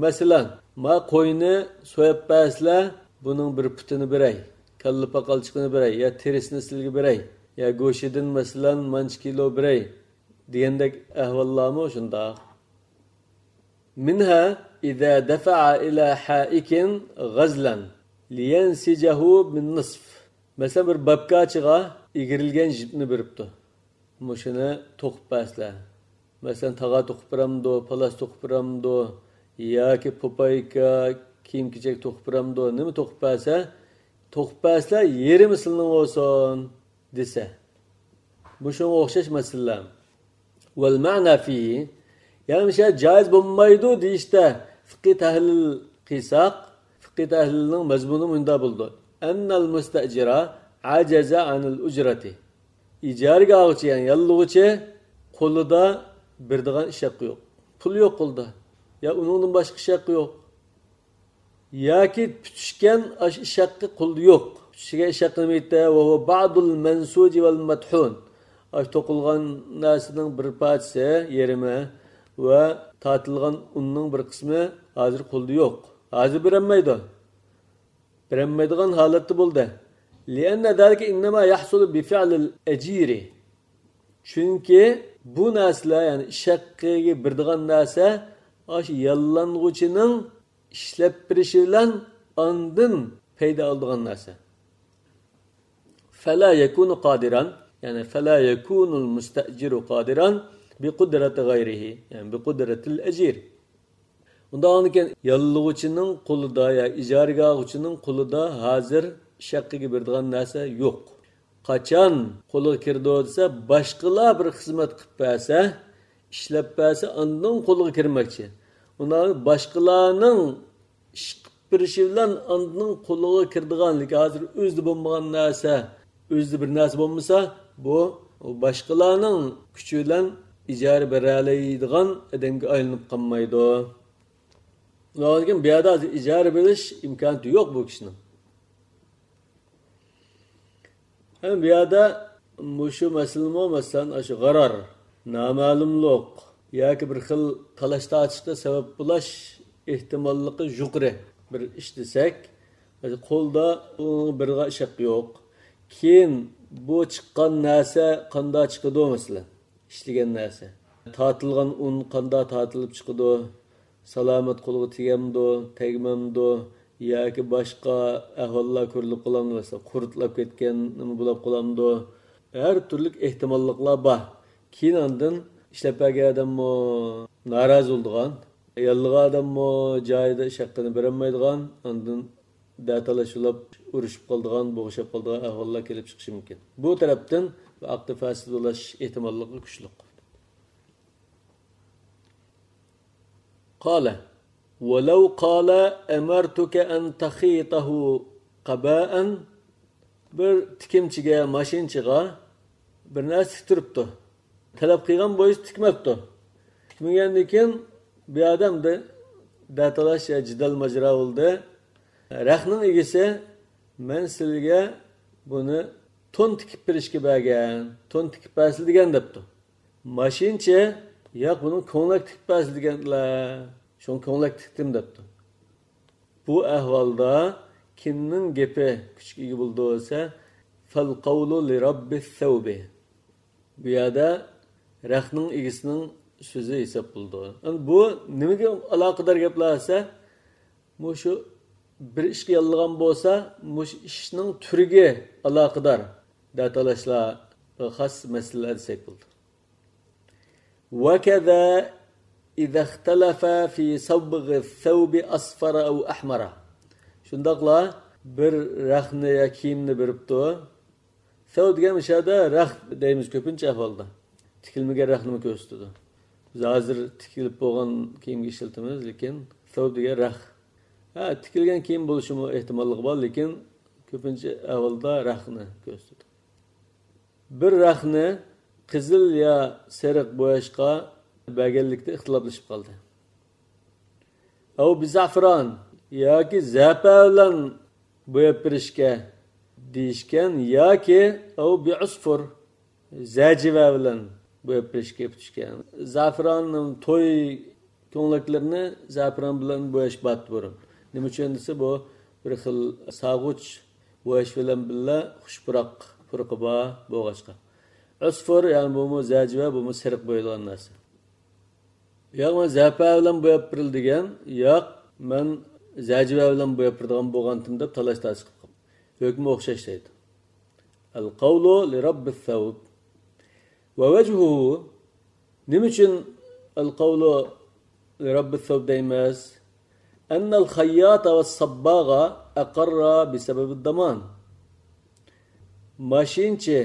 Masalan, ma qo'yni so'yib baslar, buning bir putini beray, kalla paqalchiqini beray, ya terisini silgi beray, ya go'shidan masalan manch kilo beray degandek ahvollarmi shunda. Minha idza dafa'a ila ha'ikin ghazlan liyansijahu min nisf. Masalan bir babkachiga egirilgan jipni beribdi. Mushuni to'qib baslar. Masalan taga to'qib beramdi, palas to'qib beramdi, yoki popayka kiyim-kechak to'qib beramdi, nima to'qib baslar yeri mislning olsin desa. Bu shunga o'xshash masalalar. Wal ma'na fi, yani şey caiz bo'lmaydi deyishda fiqh tahlil qilsak, fiqh tahlilning mazmuni bunda bo'ldi. Annal mustajira ajaza anil ujrati. İcariga oluvchi, yani yallovchi qo'lida berdigan ish haqqi yo'q. Pul yo'q qo'lda. Ya uningdan boshqa ish haqqi yo'q. Yoki tutishgan ish haqqi qo'lda yo'q. Tutishga ish haqqi nima va ba'dul mansuji val madhun. To'qilgan narsaning bir parchasi yerimi va tatilgan unning bir qismi hozir qo'lda yo'q. Hozir berilmaydi. Berilmaydigan holatda bo'ldi. Lianna zalika innama yahsulu bi fi'lil ajiri. Chunki bu narsalar, yani ish haqqiga berdigan narsa ash yallanguchining ishlab berishi bilan andin paydo oldigan narsa. Fala yakunu qadiran, yani fala yakunul mustajiru qadiran bi qudrati g'ayrihi, yani bi qudratil ajir. Undan keyin yallanguchining qo'lida ya ijaraga oluvchining qo'lida hozir ish haqqiga berdigan narsa yo'q. Qachon qo'liga kirdi desa, boshqalar bir xizmat qilib bersa, ishlab bersa, ondan qo'liga kirmoqchi. Undan boshqalarning ish qilib berishi bilan ondan qo'liga kirdiganligi hozir o'zida bo'lmagan narsa, o'zida bir narsa bo'lmasa, bu boshqalarning kuchi bilan ijara beralaydigan odamga aylanib qolmaydi. Lekin bu yerda ijara berish imkoniyati yo'q bu kishining. Hem bir yerde şu meselemi olmasan aşı karar, namalumluq, ya ki bir xil talaşta açıkta sebep bulaş ihtimallıqı yuqri bir iş desek, qo'lda bir ish haqqi yo'q. Keyin bu chiqqan narsa qanda chiqadi mesela, ishlagan narsa. Tatilgan un qanda tatilib chiqadi, salomat qo'lga tegamdi, tegmamdi. Yoki boshqa ahvollar ko'rilib qolamdi, masalan, quritlab ketgan nima bo'lib qolamdi. Har turli ehtimolliklar bor. Keyin ondan ishlab bergan odammi norozi bo'lgan, yolg'on odammi joyida ish haqqini berolmaydigan, ondan datalashib urushib qoldigan, bo'g'ishib qoldigan ahvollar kelib chiqishi mumkin. Bu tarafdan aqd fasid bo'lish ehtimolligi kuchli. Qala وَلَوْ قَالَ أَمَرْتُكَ أَنْ تَخِيطَهُ قَبَاءً. Bir tikimchiga, mashinchiga bir narsa tiktiribdi. Talab qilgan bo'yicha tikmabdi. Tikmagandan keyin bu odamda datalash ya jidal majra bo'ldi. Rahning egasi men sizga buni to'n tikib berishga bergan, to'n tikib bersin degan debdi. Mashinchi, yo'q, buni ko'nglak tikib bersin deganlar. Şun ko'nglak tikdim debdi. Bu ahvolda kimning gapi kuchga ega bo'ldi bo'lsa, fal qawlu li rabbis thawbi. Bu yerda rahning egisining so'zi hisob bo'ldi. Bu nimaga aloqador gaplar esa, shu bir ishga yo'llagan bo'lsa, shu ishning turiga aloqador datalashlar xos masalalar desak bo'ldi. Va kaza idza ikhtalafa fi sabgh ath-thawb asfara aw ahmara. Shundaqla bir rahni ya kiyimni beribdi. Thawb degan mishada rah deymiz ko'pincha ahvolda. Tikilmagan rahni ko'rsatadi. Biz hozir tikilib bo'lgan kiyimga ishlatamiz, lekin thawb degan rah. Tikilgan kiyim bo'lishi ehtimolli bor, lekin ko'pincha ahvolda rahni ko'rsatadi. Bir rahni qizil ya sariq bo'yashqa berganlikda ixtiloflashib qoldi. Aw bi za'fron yoki zapa bilan bo'yab berishga deyishgan yoki aw bi usfur zajiva bilan bo'yab berishga ketishgan. Za'fronning to'y ko'nlaklarini za'fron bilan bo'yash batburum. Nima uchun desa, bu bir xil sag'uch bo'yash bilan billa xushpuroq furqi bor bo'g'achqa. Usfur yani bu zajiva, bu sariq bo'yalgan narsa. Yo'q, men zapa bilan bo'yab berildigan, yo'q, men zajiva bilan bo'yab beradigan bo'lgandim deb talash-tarish qilib qoldim. Hukmi o'xshash deydi. Al-qawlu li rabbis thawb. Va wajhuhu, nima uchun al-qawlu li rabbis thawb deymiz? Anna al-khayyata was-sabbagha aqarra bi sabab ad-daman. Mashinchi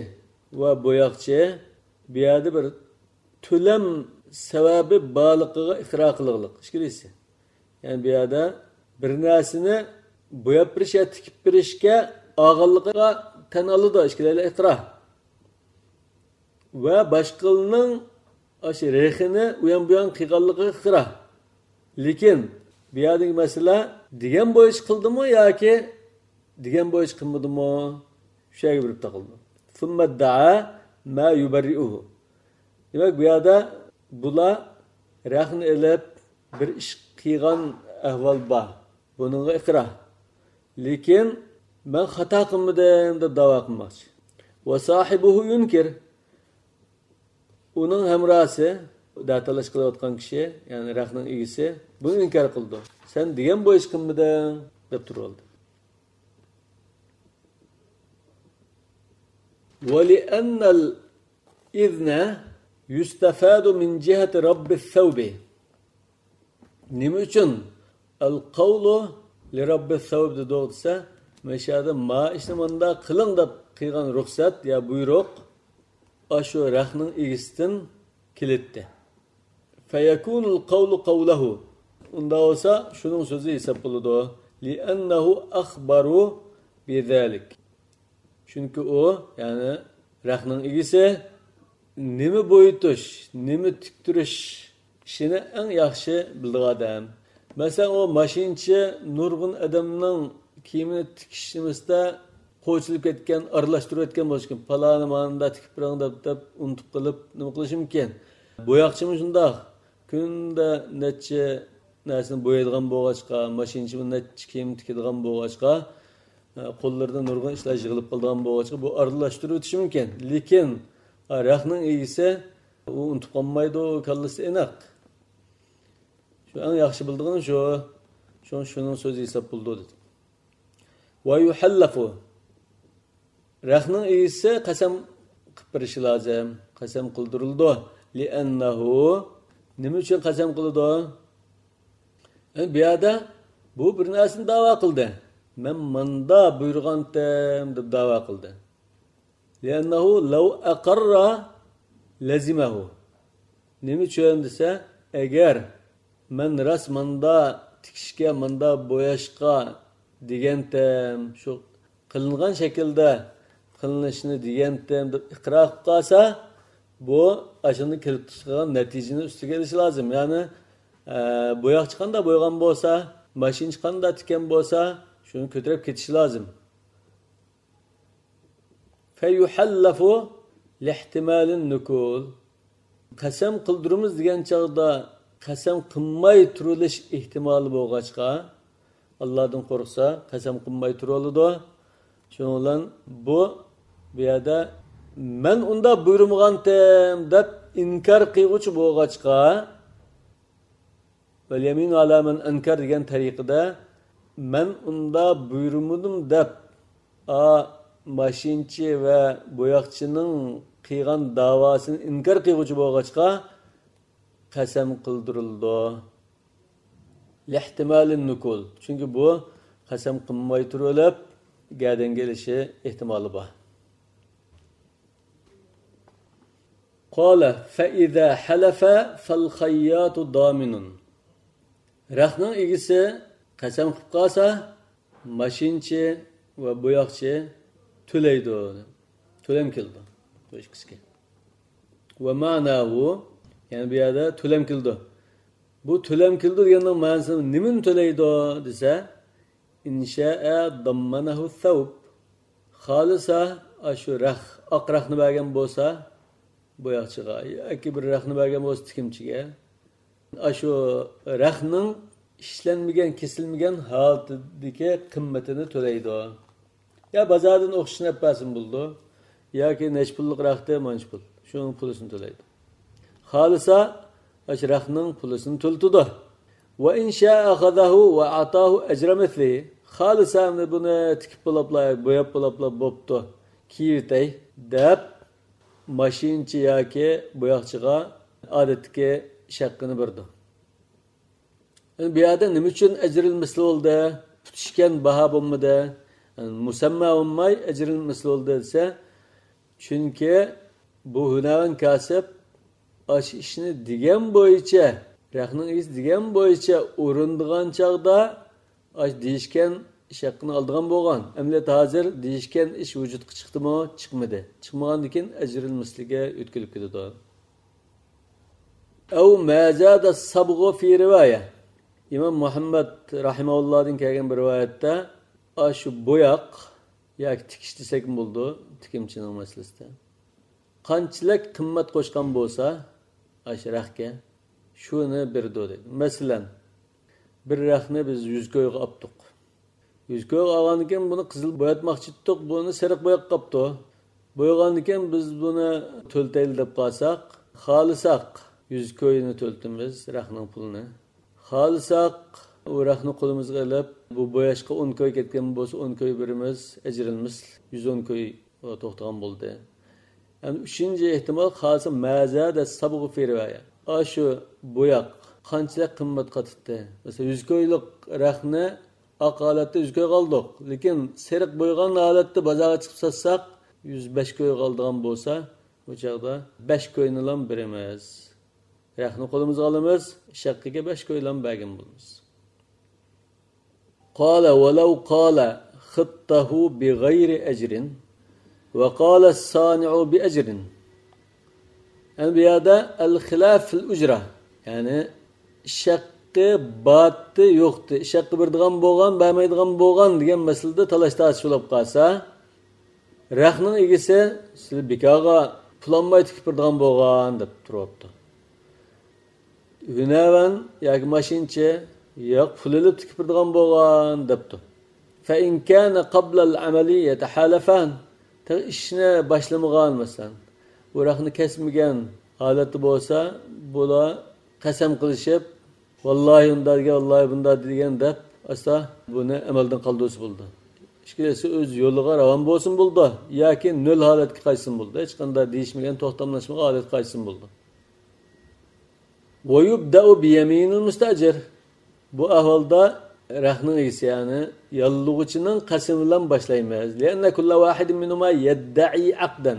va bo'yoqchi bu yerda bir to'lam sababi baliqiga iqro qilganlik. Ishkilisi. Yani bu yerda bir narsani bo'yab berish ya tikib berishga og'irligiga tan oladi, ishkilaylar iqro. Va boshqalarning o'sha rexini u ham bu ham qilganligiga iqro. Lekin bu yerdagi masala degan bo'yish qildimi yoki degan bo'yish qilmadimi? Shu yerga birib taqildi. Thumma da'a ma yubarri'uhu. Demak, bu yerda bular rahni elib bir ish qilgan ahvol bor. Buningga iqro. Lekin men xato qilmadim deb da'vo qilmoqchi. Va sohibuhu yunkir. Uning hamrosi, datalash qilayotgan kishi, ya'ni rahning egisi, buni inkor qildi. Sen degan bo'yish qilmading deb turoldi. وَلِأَنَّ الْإِذْنَ يُسْتَفَادُ مِنْ جِهَةِ رَبِّ الثَّوْبِ. Nima uchun al-qawlu li rabbi thawb dediysa, mashada ma ishni manda qiling deb qilgan ruxsat ya buyruq ashu rahning egisidan kelitdi. Fayakunu al-qawlu qawluhu. Unda olsa shuning so'zi hisob bo'ladi. Li'annahu akhbaru bizalik. Chunki u, ya'ni rahning egisi nima bo'yitish, nima tiktirish ishini eng yaxshi bildigan odam. Masalan, o mashinchi nurg'un odamning kiyimini tikishimizda qo'chilib ketgan, aralashtirib ketgan bo'lsa, palani manda tikib berang deb unutib qilib nima qilish mumkin? Bo'yoqchimi shundoq kunda necha narsani bo'yaydigan bo'lg'achqa, mashinchi necha kiyim tikadigan bo'lg'achqa, qo'llarida nurg'un ishlar yig'ilib qolgan bo'lg'achqa bu aralashtirib o'tishi mumkin. Lekin rahning egisi u unutib qolmaydi, kallasi aniq. Shu eng yaxshi bildigan shu. Shuning so'zi hisob bo'ldi dedi. Va yuhallafu. Rahning egisi qasam qilib berishi lozim. Qasam qildirildi. Li'annahu, nima uchun qasam qildi? Bu yerda bu bir narsani da'vo qildi. Men manda buyurgandim deb da'vo qildi. Li'annahu law aqarra lazimahu. Nima uchun desa, agar men rasmanda tikishga, manda bo'yashga degandim, shu qilingan shaklda qilinishini degandim deb iqro qilib qolsa, bu ashuni kelib chiqqan natijani ustiga olish lozim. Ya'ni bo'yoqchi qanday bo'ygan bo'lsa, mashinchi qanday tikkan bo'lsa, shuni ko'tarib ketish lozim. feyuhallafu lihtimalin nukul. Qasam qildırımız degan chaqda qasam qilmay turilish ehtimoli bo'lg'achqa Allohdan qo'rqsa qasam qilmay turoladi. Shuning bilan bu yerda men unda buyurmagandim deb inkor qiluvchi bo'lg'achqa vel yemin ala men ankar degan tariqada men unda buyurmadim deb mashinchi va bo'yoqchining qilgan davosini inkor qiluvchi bo'lg'achqa qasam qildirildi. Lihtimalin nukul. Çünkü bu qasam qilmay turilib gadan kelishi ehtimoli bor. Qala fa iza halafa fal khayyatu daminun. Rahning egisi qasam qilib qolsa, mashinchi va bo'yoqchi to'laydi. To'lam keldi. Bu ikkisiga. Va ma'nahu, yani bu yerda to'lam keldi. Bu to'lam keldi deganning ma'nosi nimani to'laydi desa, insha'a dammanahu thawb. Xolisa ashu oq rahni bergan bo'lsa, bo'yoqchiga yoki bir rahni bergan bo'lsa tikimchiga, ashu rahning ishlanmagan, kesilmagan holatidagi qimmatini to'laydi. Ya bozordan o'qishni appasin bo'ldi, yoki nech pullik rahda manch pul. Shuning pulini to'laydi. Xolisa ashrahning pulini to'ltidi. Va insha akhadahu va atahu ajra mithli. Xolisa buni tikib bo'lablar, bo'yab bo'lablar bo'pti. Kiyitay deb mashinchi yoki bo'yoqchiga odatdagi shaqqini berdi. Bu yerda nima uchun ajril misli bo'ldi? Tutishgan baho bo'lmadi. Musamma olmay ajril misli bo'ldi desa, chunki bu hunavan kasb aş ishni degan bo'yicha, rahning is degan bo'yicha o'rindigan chaqda aş deyishgan shaqqini oldigan bo'lgan. Amlet hozir deyishgan ish vujudga chiqdimi, chiqmadi. Chiqmagandan keyin ajril misliga o'tkilib ketadi. Aw ma zada sabghu fi rivoya. İmam Muhammed rahimahullohdan kelgan bir rivoyatda shu bo'yoq yoki tikish desak bo'ldi, tikimchining masalasida. Qanchalik qimmat qo'shgan bo'lsa, ashrahga shuni berdi dedi. Masalan, bir rahni biz 100 ko'yga oldik. 100 ko'yga olgandan keyin buni qizil bo'yatmoqchi etdik, buni sariq bo'yab qopdi. Bo'ygandan keyin biz buni to'ltayli deb qolsak, xolisaq 100 ko'yni to'ltimiz rahning pulini. Xolisaq u rahni qo'limizga olib, bu bo'yashga 10 ko'y ketgan bo'lsa 10 ko'y birimiz ajrilimiz 110 ko'y to'xtagan bo'ldi. Yani üçüncü ihtimal xalsa mazada sabg'u fi rivoya. Shu bo'yoq qanchalik qimmat qatibdi. Mesela 100 ko'ylik rahni oq holatda 100 ko'y qoldik. Lekin sariq bo'ygan holatda bozorga chiqib satsak 105 ko'y qoldigan bo'lsa, bu chaqda 5 ko'yni ham beramiz. Rahni qo'limizga olamiz, shaqqiga 5 ko'y ham bergan bo'lamiz. Qala walau qala khittahu bi g'ayri ajrin وقال الصانع بأجر. Yani bir yerde el-hilaf fil-ücra. Yani şakkı battı yoktu. Şakkı birdiğen boğan, vermeydiğen boğan diyen meselede talaşta açılıp kalsa, rahının ilgisi sizi bikağa pulanmayı tikip birdiğen boğan deyip duruyordu. Hüneven, yani maşinçe, yok pulilip tikip birdiğen boğan deyipti. فَاِنْ كَانَ قَبْلَ الْعَمَلِي يَتَحَالَفَانِ. İşine başlamagan mesela, bu rahni kesmegen haleti bolsa, bula qasam qilishib, vallahi undagi, vallahi bunda degan deb, asla buni amaldan qoldirsa bo'ldi. İşkilesi öz yo'liga ravon bo'lsin bo'ldi, yoki nol holatga qaytsin bo'ldi. Hech qanday deyishmagan, to'xtamlashmagan holatga qaytsin bo'ldi. Wa yubda'u bi yaminil mustajir. Bu ahvolda rahning egisi, yani yolluğuçunun qasimidan başlaymayız. Lianna kulla wahidin minhuma yedda'i aqdan.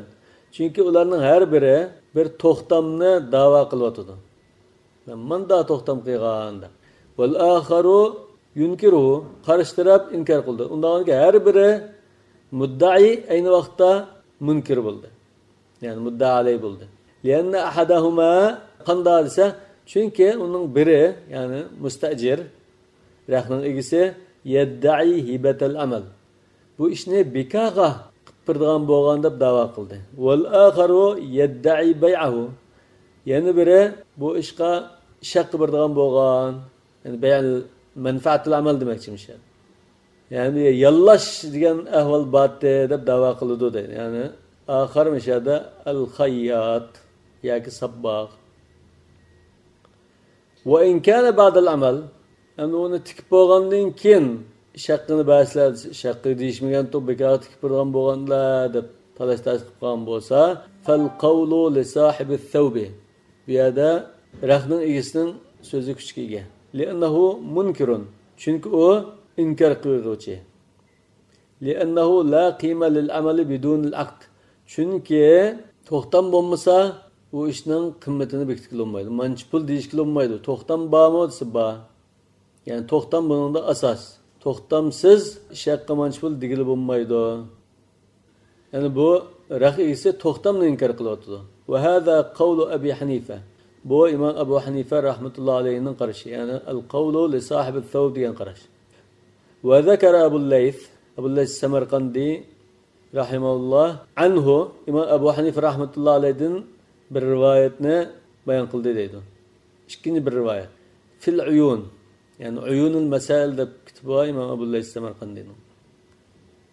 Çünkü ularning her biri bir to'xtamni da'vo qilyotdi. Men da to'xtam qilganda. Vel akharu yunkiruhu, qarishtirib inkar qildi. Undan her biri mudda'i aynı vaqtda munkir bo'ldi. Yani mudda'i alay bo'ldi. Lianna ahadahuma qanda desa, çünkü onun biri, yani mustajir rahning egisi yedda'i hibetel amel. Bu işni bikaga kıpırdıgan boğan deb dava qildi. Vel akharu yedda'i bay'ahu. Yani biri bu işqa shaq kıpırdıgan boğan. Yani bay'al menfaatul amal demekçiymiş yani. Yani yallash degan ahvol batdi deb dava qildi deydi. Yani akhar mishada al-khayyat yoki sabbaq. Ve in kana ba'dal amal, yani onu tikib bo'lgandan keyin shaqqini ba'zilar shaqqi deyishmagan to bekor tikib turgan bo'lganlar deb talash-tash qilgan bo'lsa, fal qawlu li sahibi thawbi. Bu yerda rahning egasining so'zi kuchga ega. Li'annahu munkirun. Chunki u inkor qiluvchi. Li'annahu la qima lil amali bidun al aqd. Chunki to'xtam bo'lmasa bu ishning qimmatini bekitib olmaydi. Manchi pul deyishga olmaydi. To'xtam bormi desa bor. Yani to'xtam buningda asos. To'xtamsiz shaqqa manchi pul digili bo'lmaydi. Yani bu raqisi to'xtamni inkor qilyapti. Va hada qawlu Abi Hanifa. Bu İmam Abu Hanifa rahmetullahi alayhining qarashi. Yani al-qawlu li sahibi thawb degan qarash. Ve zekara Abu Layth Samarqandi rahimahullah anhu İmam Abu Hanifa rahmetullahi alayhi'nin bir rivayetini bayan qildi deydi. İkinci bir rivayet. Fil uyun. Yani uyunul mesail de kitaba İmam Abu Layth Samarqandi'nin.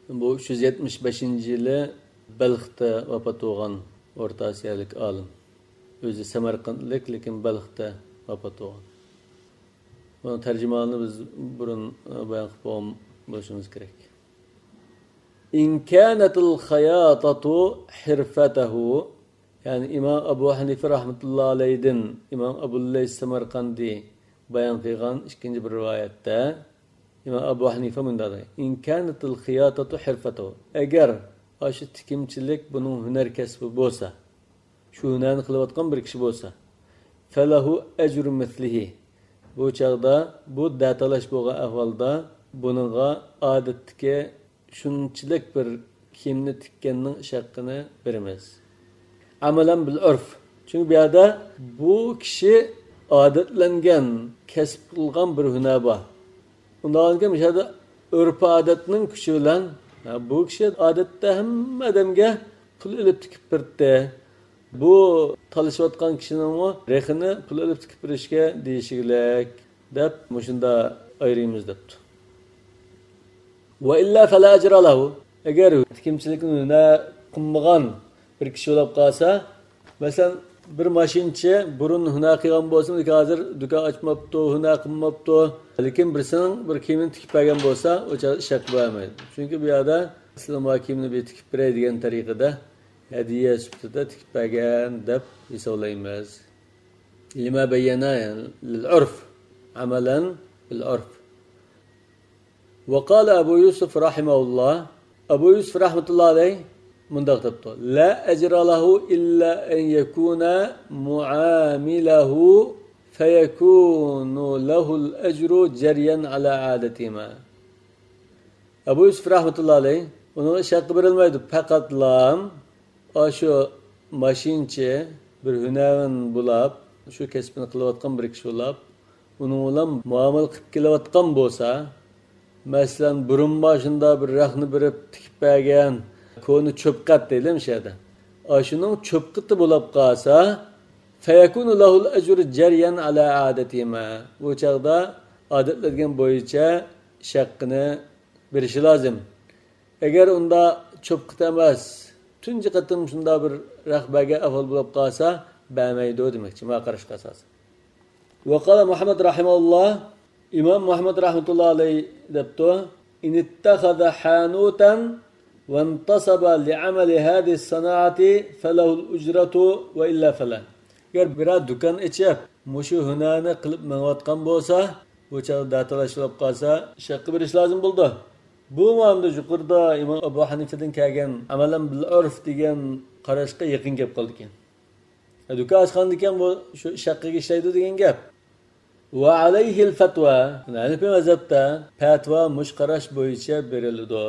Bu 375. yılı Belx'ta vafat olgan Orta Asiyalik alim. Özü Samarqandlik lekin Belx'ta vafat olgan. Bunun tercümanını biz burun bayan qilib bo'lishimiz kerak. İn kanatil khayatatu hirfatahu, yani İmam Abu Hanife rahmetullahi aleyhin İmam Abu Layth Samarqandi bayan qilgan ikinci bir rivayette İmam Abu Hanife bunda deydi. İn kanatil khayatatu hirfatahu. Eğer aşı tikimchilik bunun hunar kasbi bo'lsa, shu hunarni qilayotgan bir kishi bo'lsa, falahu ajru mislihi. Bu chaqda bu datalash bo'lgan ahvolda buningga odatdagi shunchilik bir kiyimni tikkanning shaqqini beramiz. Amalan bil urf. Çünkü bir yerda bu kishi odatlangan, kasb qilgan bir hunar bor. Undan keyin mishada urf odatning kuchi bilan bu kishi odatda hamma odamga pul ilib tikib berdi. Bu talashayotgan kishining rexini pul ilib tikib berishga deyishiglik deb mushunda ayrıymiz debdi. Ve illa fala ajra lahu. Eğer tikimchilikni ne qilmagan bir kishi bo'lib qolsa, masalan bir mashinchi burun hunar qilgan bo'lsa, hozir do'kon ochmabdi, hunar qilmabdi, lekin birisining bir kiyimini tikib bergan bo'lsa, o'sha shak bo'lmaydi. Chunki bu yerda islom kiyimini bir tikib beray degan tariqada hadiya sifatida tikib bergan deb hisoblaymiz. Lima bayyana lil urf, amalan bil urf. وقال أبو يوسف رحمه الله أبو يوسف رحمة الله عليه من ضغطته لا أجر له إلا أن يكون معامله فيكون له الأجر جريا على عادتهما. Abu Yusuf rahmetullahi aleyh onun şakkı verilmeydi. Fakat lam şu maşinçi bir hünerin bulab şu kesbini kılıvatkan bir kişi bulab onun ulan muamel kıp kılıvatkan bolsa, mesela burun başında bir rahni birip tikip bergen konu çöpkat deyilem şeyde. Aşının çöpkıtı bulab qalsa feyekunu lahul ecru ceryan ala adetime. Bu çağda adetlerden boyunca şakkını birishi lazım. Eğer onda çöpkıt emas, tunji qatım şunda bir rahbaga afal bulab qalsa bermeydi demekçi. Ma qarash qasas. Ve qala Muhammed rahimahullah İmam Muhammed rahmetullahi aleyh debto in ittakhadha hanutan ve intasaba li'amali hadhihi as-sana'ati falahu al-ujratu ve illa fala. Eğer bir dükkan içip mushu hunarni qilib menayotgan bo'lsa, bu chaqda datalashib qolsa, shaqqi berish lozim bo'ldi. Bu ma'noda yuqorida İmam Abu Hanifa'dan kelgan amalan bil urf degan qarashga yaqin gap qoldi ekan. Dükkan ochgan ekan bu shu shaqqiga ishlaydi degan gap. Ve aleyhil fatva, yani bir mezhepte fatva muşkaraş boyunca verildi.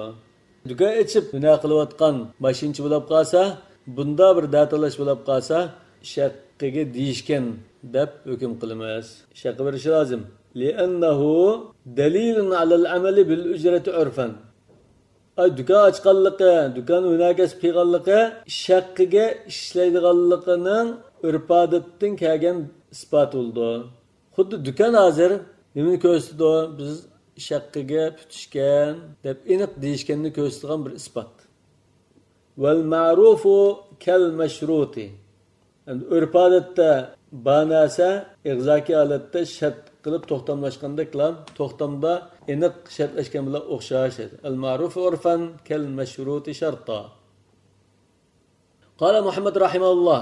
Dükkan içip günah kılıvatkan maşinçi bulab qalsa, bunda bir datalaş bulab qalsa, şakkiga deyishken deb hüküm qilamiz. Shaqqi berish lazım. Li'annahu dalilun alal amali bil ujrati urfan. Dükkan açqanlıqı, dükkan önəgəs qilganlıqı şaqqiga ishlaydiganligining urf-odatdan kelgan isbot bo'ldi. Xuddi dükkan hozir nimani ko'rsatdi? Biz shaqqiga putishgan deb aniq deyishganni ko'rsatgan bir isbot. Vel ma'rufu kal mashruti. Yani urf-odatda banasa ig'zoki holatda shart qilib to'xtamlashgandeklar, to'xtamda aniq shartlashgan bilan o'xshash. Al ma'ruf urfan kal mashruti sharta. Qala Muhammad rahimahullah: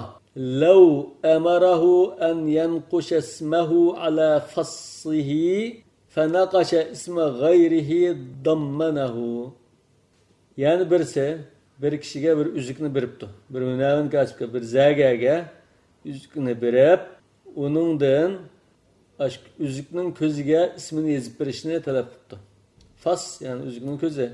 "Law amarahu an yanqush ismahu ala fassihi fanaqasha isma ghayrihi dammanahu." Yani bir kişiga bir üzükni beribdi. Bir münavin kasbga, bir zagaga üzükni berib, uningdan aşk üzükning ko'ziga ismini yozib berishni talab qilibdi. Fas, yani üzükning ko'zi.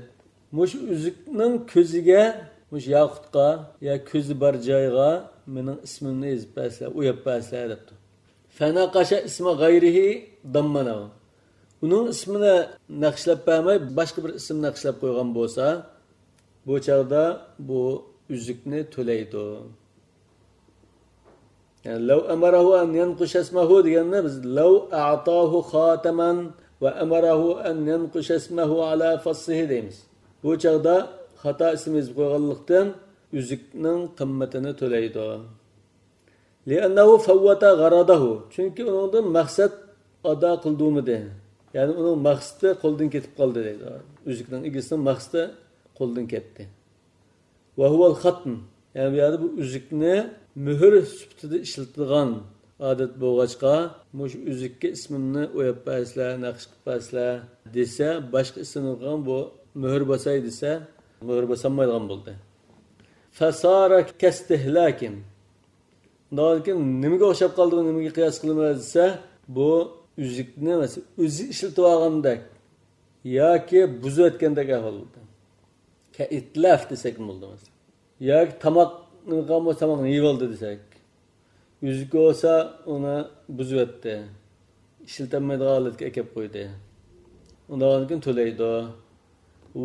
Mush üzükning ko'ziga, mush yaqutga ya ko'zi bar joyga mening ismimni yozib bersa, uyab bersa debdi. Fanaqasha isma ghayrihi dammanahu. Uning ismini naqshlab bermay, boshqa bir ism naqshlab qo'ygan bo'lsa, bu çağda bu üzükni to'laydi. Yani law amarahu an yanqush ismahu deganda biz law a'tahu khataman va amarahu an yanqush ismahu ala fassihi deymiz. Bu çağda xato ism yozib qo'yganlikdan üzükning qimmatini to'laydi. Li'annahu fawwata gharadahu. Chunki uningdan maqsad ado qildimidi. Yani uning maqsadi qo'ldan ketib qoldi deydi. Üzükning egasining maqsadi qo'ldan ketdi. Va huval xatm. Yani bu yerda bu üzükni mühür sifatida ishlatilgan odat bo'lg'achqa, mush üzükka ismimni o'yib bersizlar, naqsh qilib bersizlar desa, boshqa ism qilgan bu mühür basay desa, mühür basanmaydigan bo'ldi. Fasara kastihlakin. Lekin nimaga o'xshab qoldi, nimaga qiyos qilinadi desa, bu üzükni mesela o'zi ishlatib olgandek yoki buzib o'tgandek ahvol bo'ldi. Ka itlaf desak bo'ldi mesela. Yoki tamoqni yeb oldi desak. Üzük olsa ona buzib o'tdi. Ishlatilmaydigan holatga kelib qo'ydi. Undan keyin to'laydi.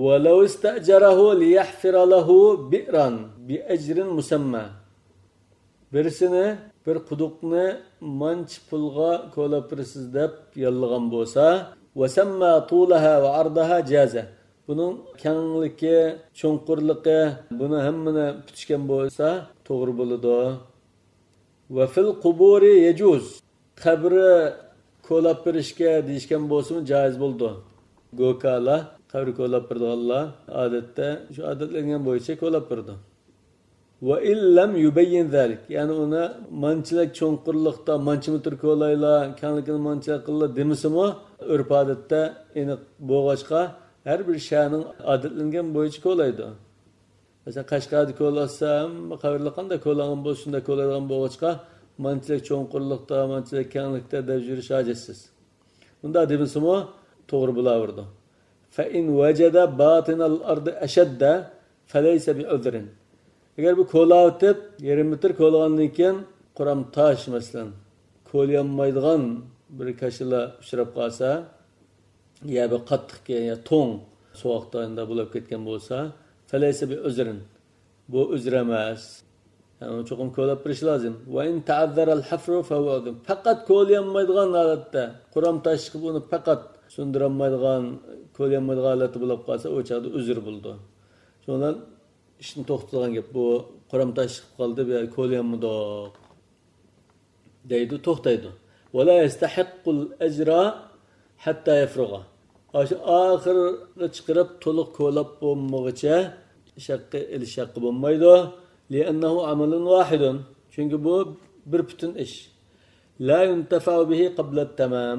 Walau istajarahu liyahfira lahu bi'ran bi ajrin musamma. Birisini bir quduqni manch pulga ko'lab bersiz deb yollagan bo'lsa, va samma tulaha va ardaha jaza. Bunun kengligi, cho'nqurligi, buni hammani tutishgan bo'lsa, to'g'ri bo'ladi. Va fil quburi yajuz. Qabri ko'lab berishga deyishgan bo'lsa, joiz bo'ldi. Go'kala qabri ko'lab berdilar. Odatda shu odatlangan bo'yicha ko'lab berdi. Va illam yubayyin zalik. Yani ona manchilik cho'nqurlikda manchimetr ko'layla, kenligini manchilik qildi demisimi, urf-odatda aniq bo'lg'achqa her bir şeynin adetlengen boyunca kolaydı. Mesela Qashqarda ko'lasam, qabrlar qanday ko'langan bo'lsa, shunda ko'laydigan bo'lg'achqa, manchilik cho'nqurlikda, manchilik kenglikda deb yurish hojasiz. Unda demisimi, to'g'ri bo'laverdi. Fa in wajada batinal ardi ashadda falaysa bi'udrin. Agar bu ko'latib, 20 metr ko'lagandan keyin Quram tosh masalan, ko'lyanmaydigan bir kashila uchrab qolsa, ya bir qattiq ya to'ng sovuqda endi bo'lib ketgan bo'lsa, falaysa bi uzrin. Bu uzr emas. Yani cho'qim ko'lab berish lozim. Va in ta'azzara al-hafru fa huwa udhr. Faqat ko'lyanmaydigan holatda, Quram tosh chiqib uni faqat sundiranmaydigan, ko'lyanmaydigan holatda bo'lib qolsa, o chaqda uzr bo'ldi. Shundan ishni to'xtatgan gap bu Quram tosh chiqib qoldi, bu ko'lyanmadi deydi, to'xtaydi. Va la yastahiqqul ajra hatta yafruga. Aşı ahirga chiqarib to'liq ko'lab bo'lmaguncha shaqqi bo'lmaydi. Li'annahu amalun wahidun. Chunki bu bir butun ish. La yuntafa'u bihi qabla at-tamam.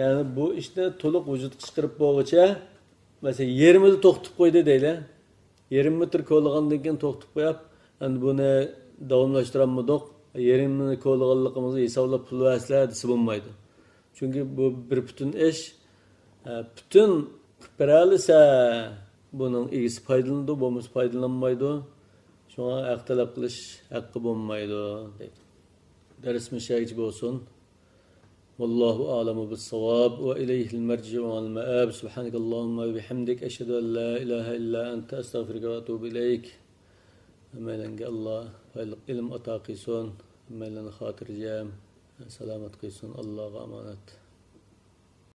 Yani bu ishni to'liq vujudga chiqarib bo'lguncha, mesela 20 da to'xtatib qo'ydi deylar. 20 metr ko'lagandan keyin to'xtatib qo'yib, endi buni davomlashtiramidik. 20 ko'laganligimizni hisoblab pul versizlar desa bo'lmaydi. Çünkü bu bir bütün iş, bütün kıpıralıysa bunun ilgisi faydalandı, bomuz faydalanmaydı. Şuna ihtilaf kılış hakkı bulmaydı. Ders müşahit olsun. والله أعلم بالصواب وإليه المرجع والمآب سبحانك اللهم وبحمدك أشهد أن لا إله إلا أنت أستغفرك وأتوب إليك أما لنك الله علم أتاقيسون أما لن خاطر جام سلامة قيسون الله أمانت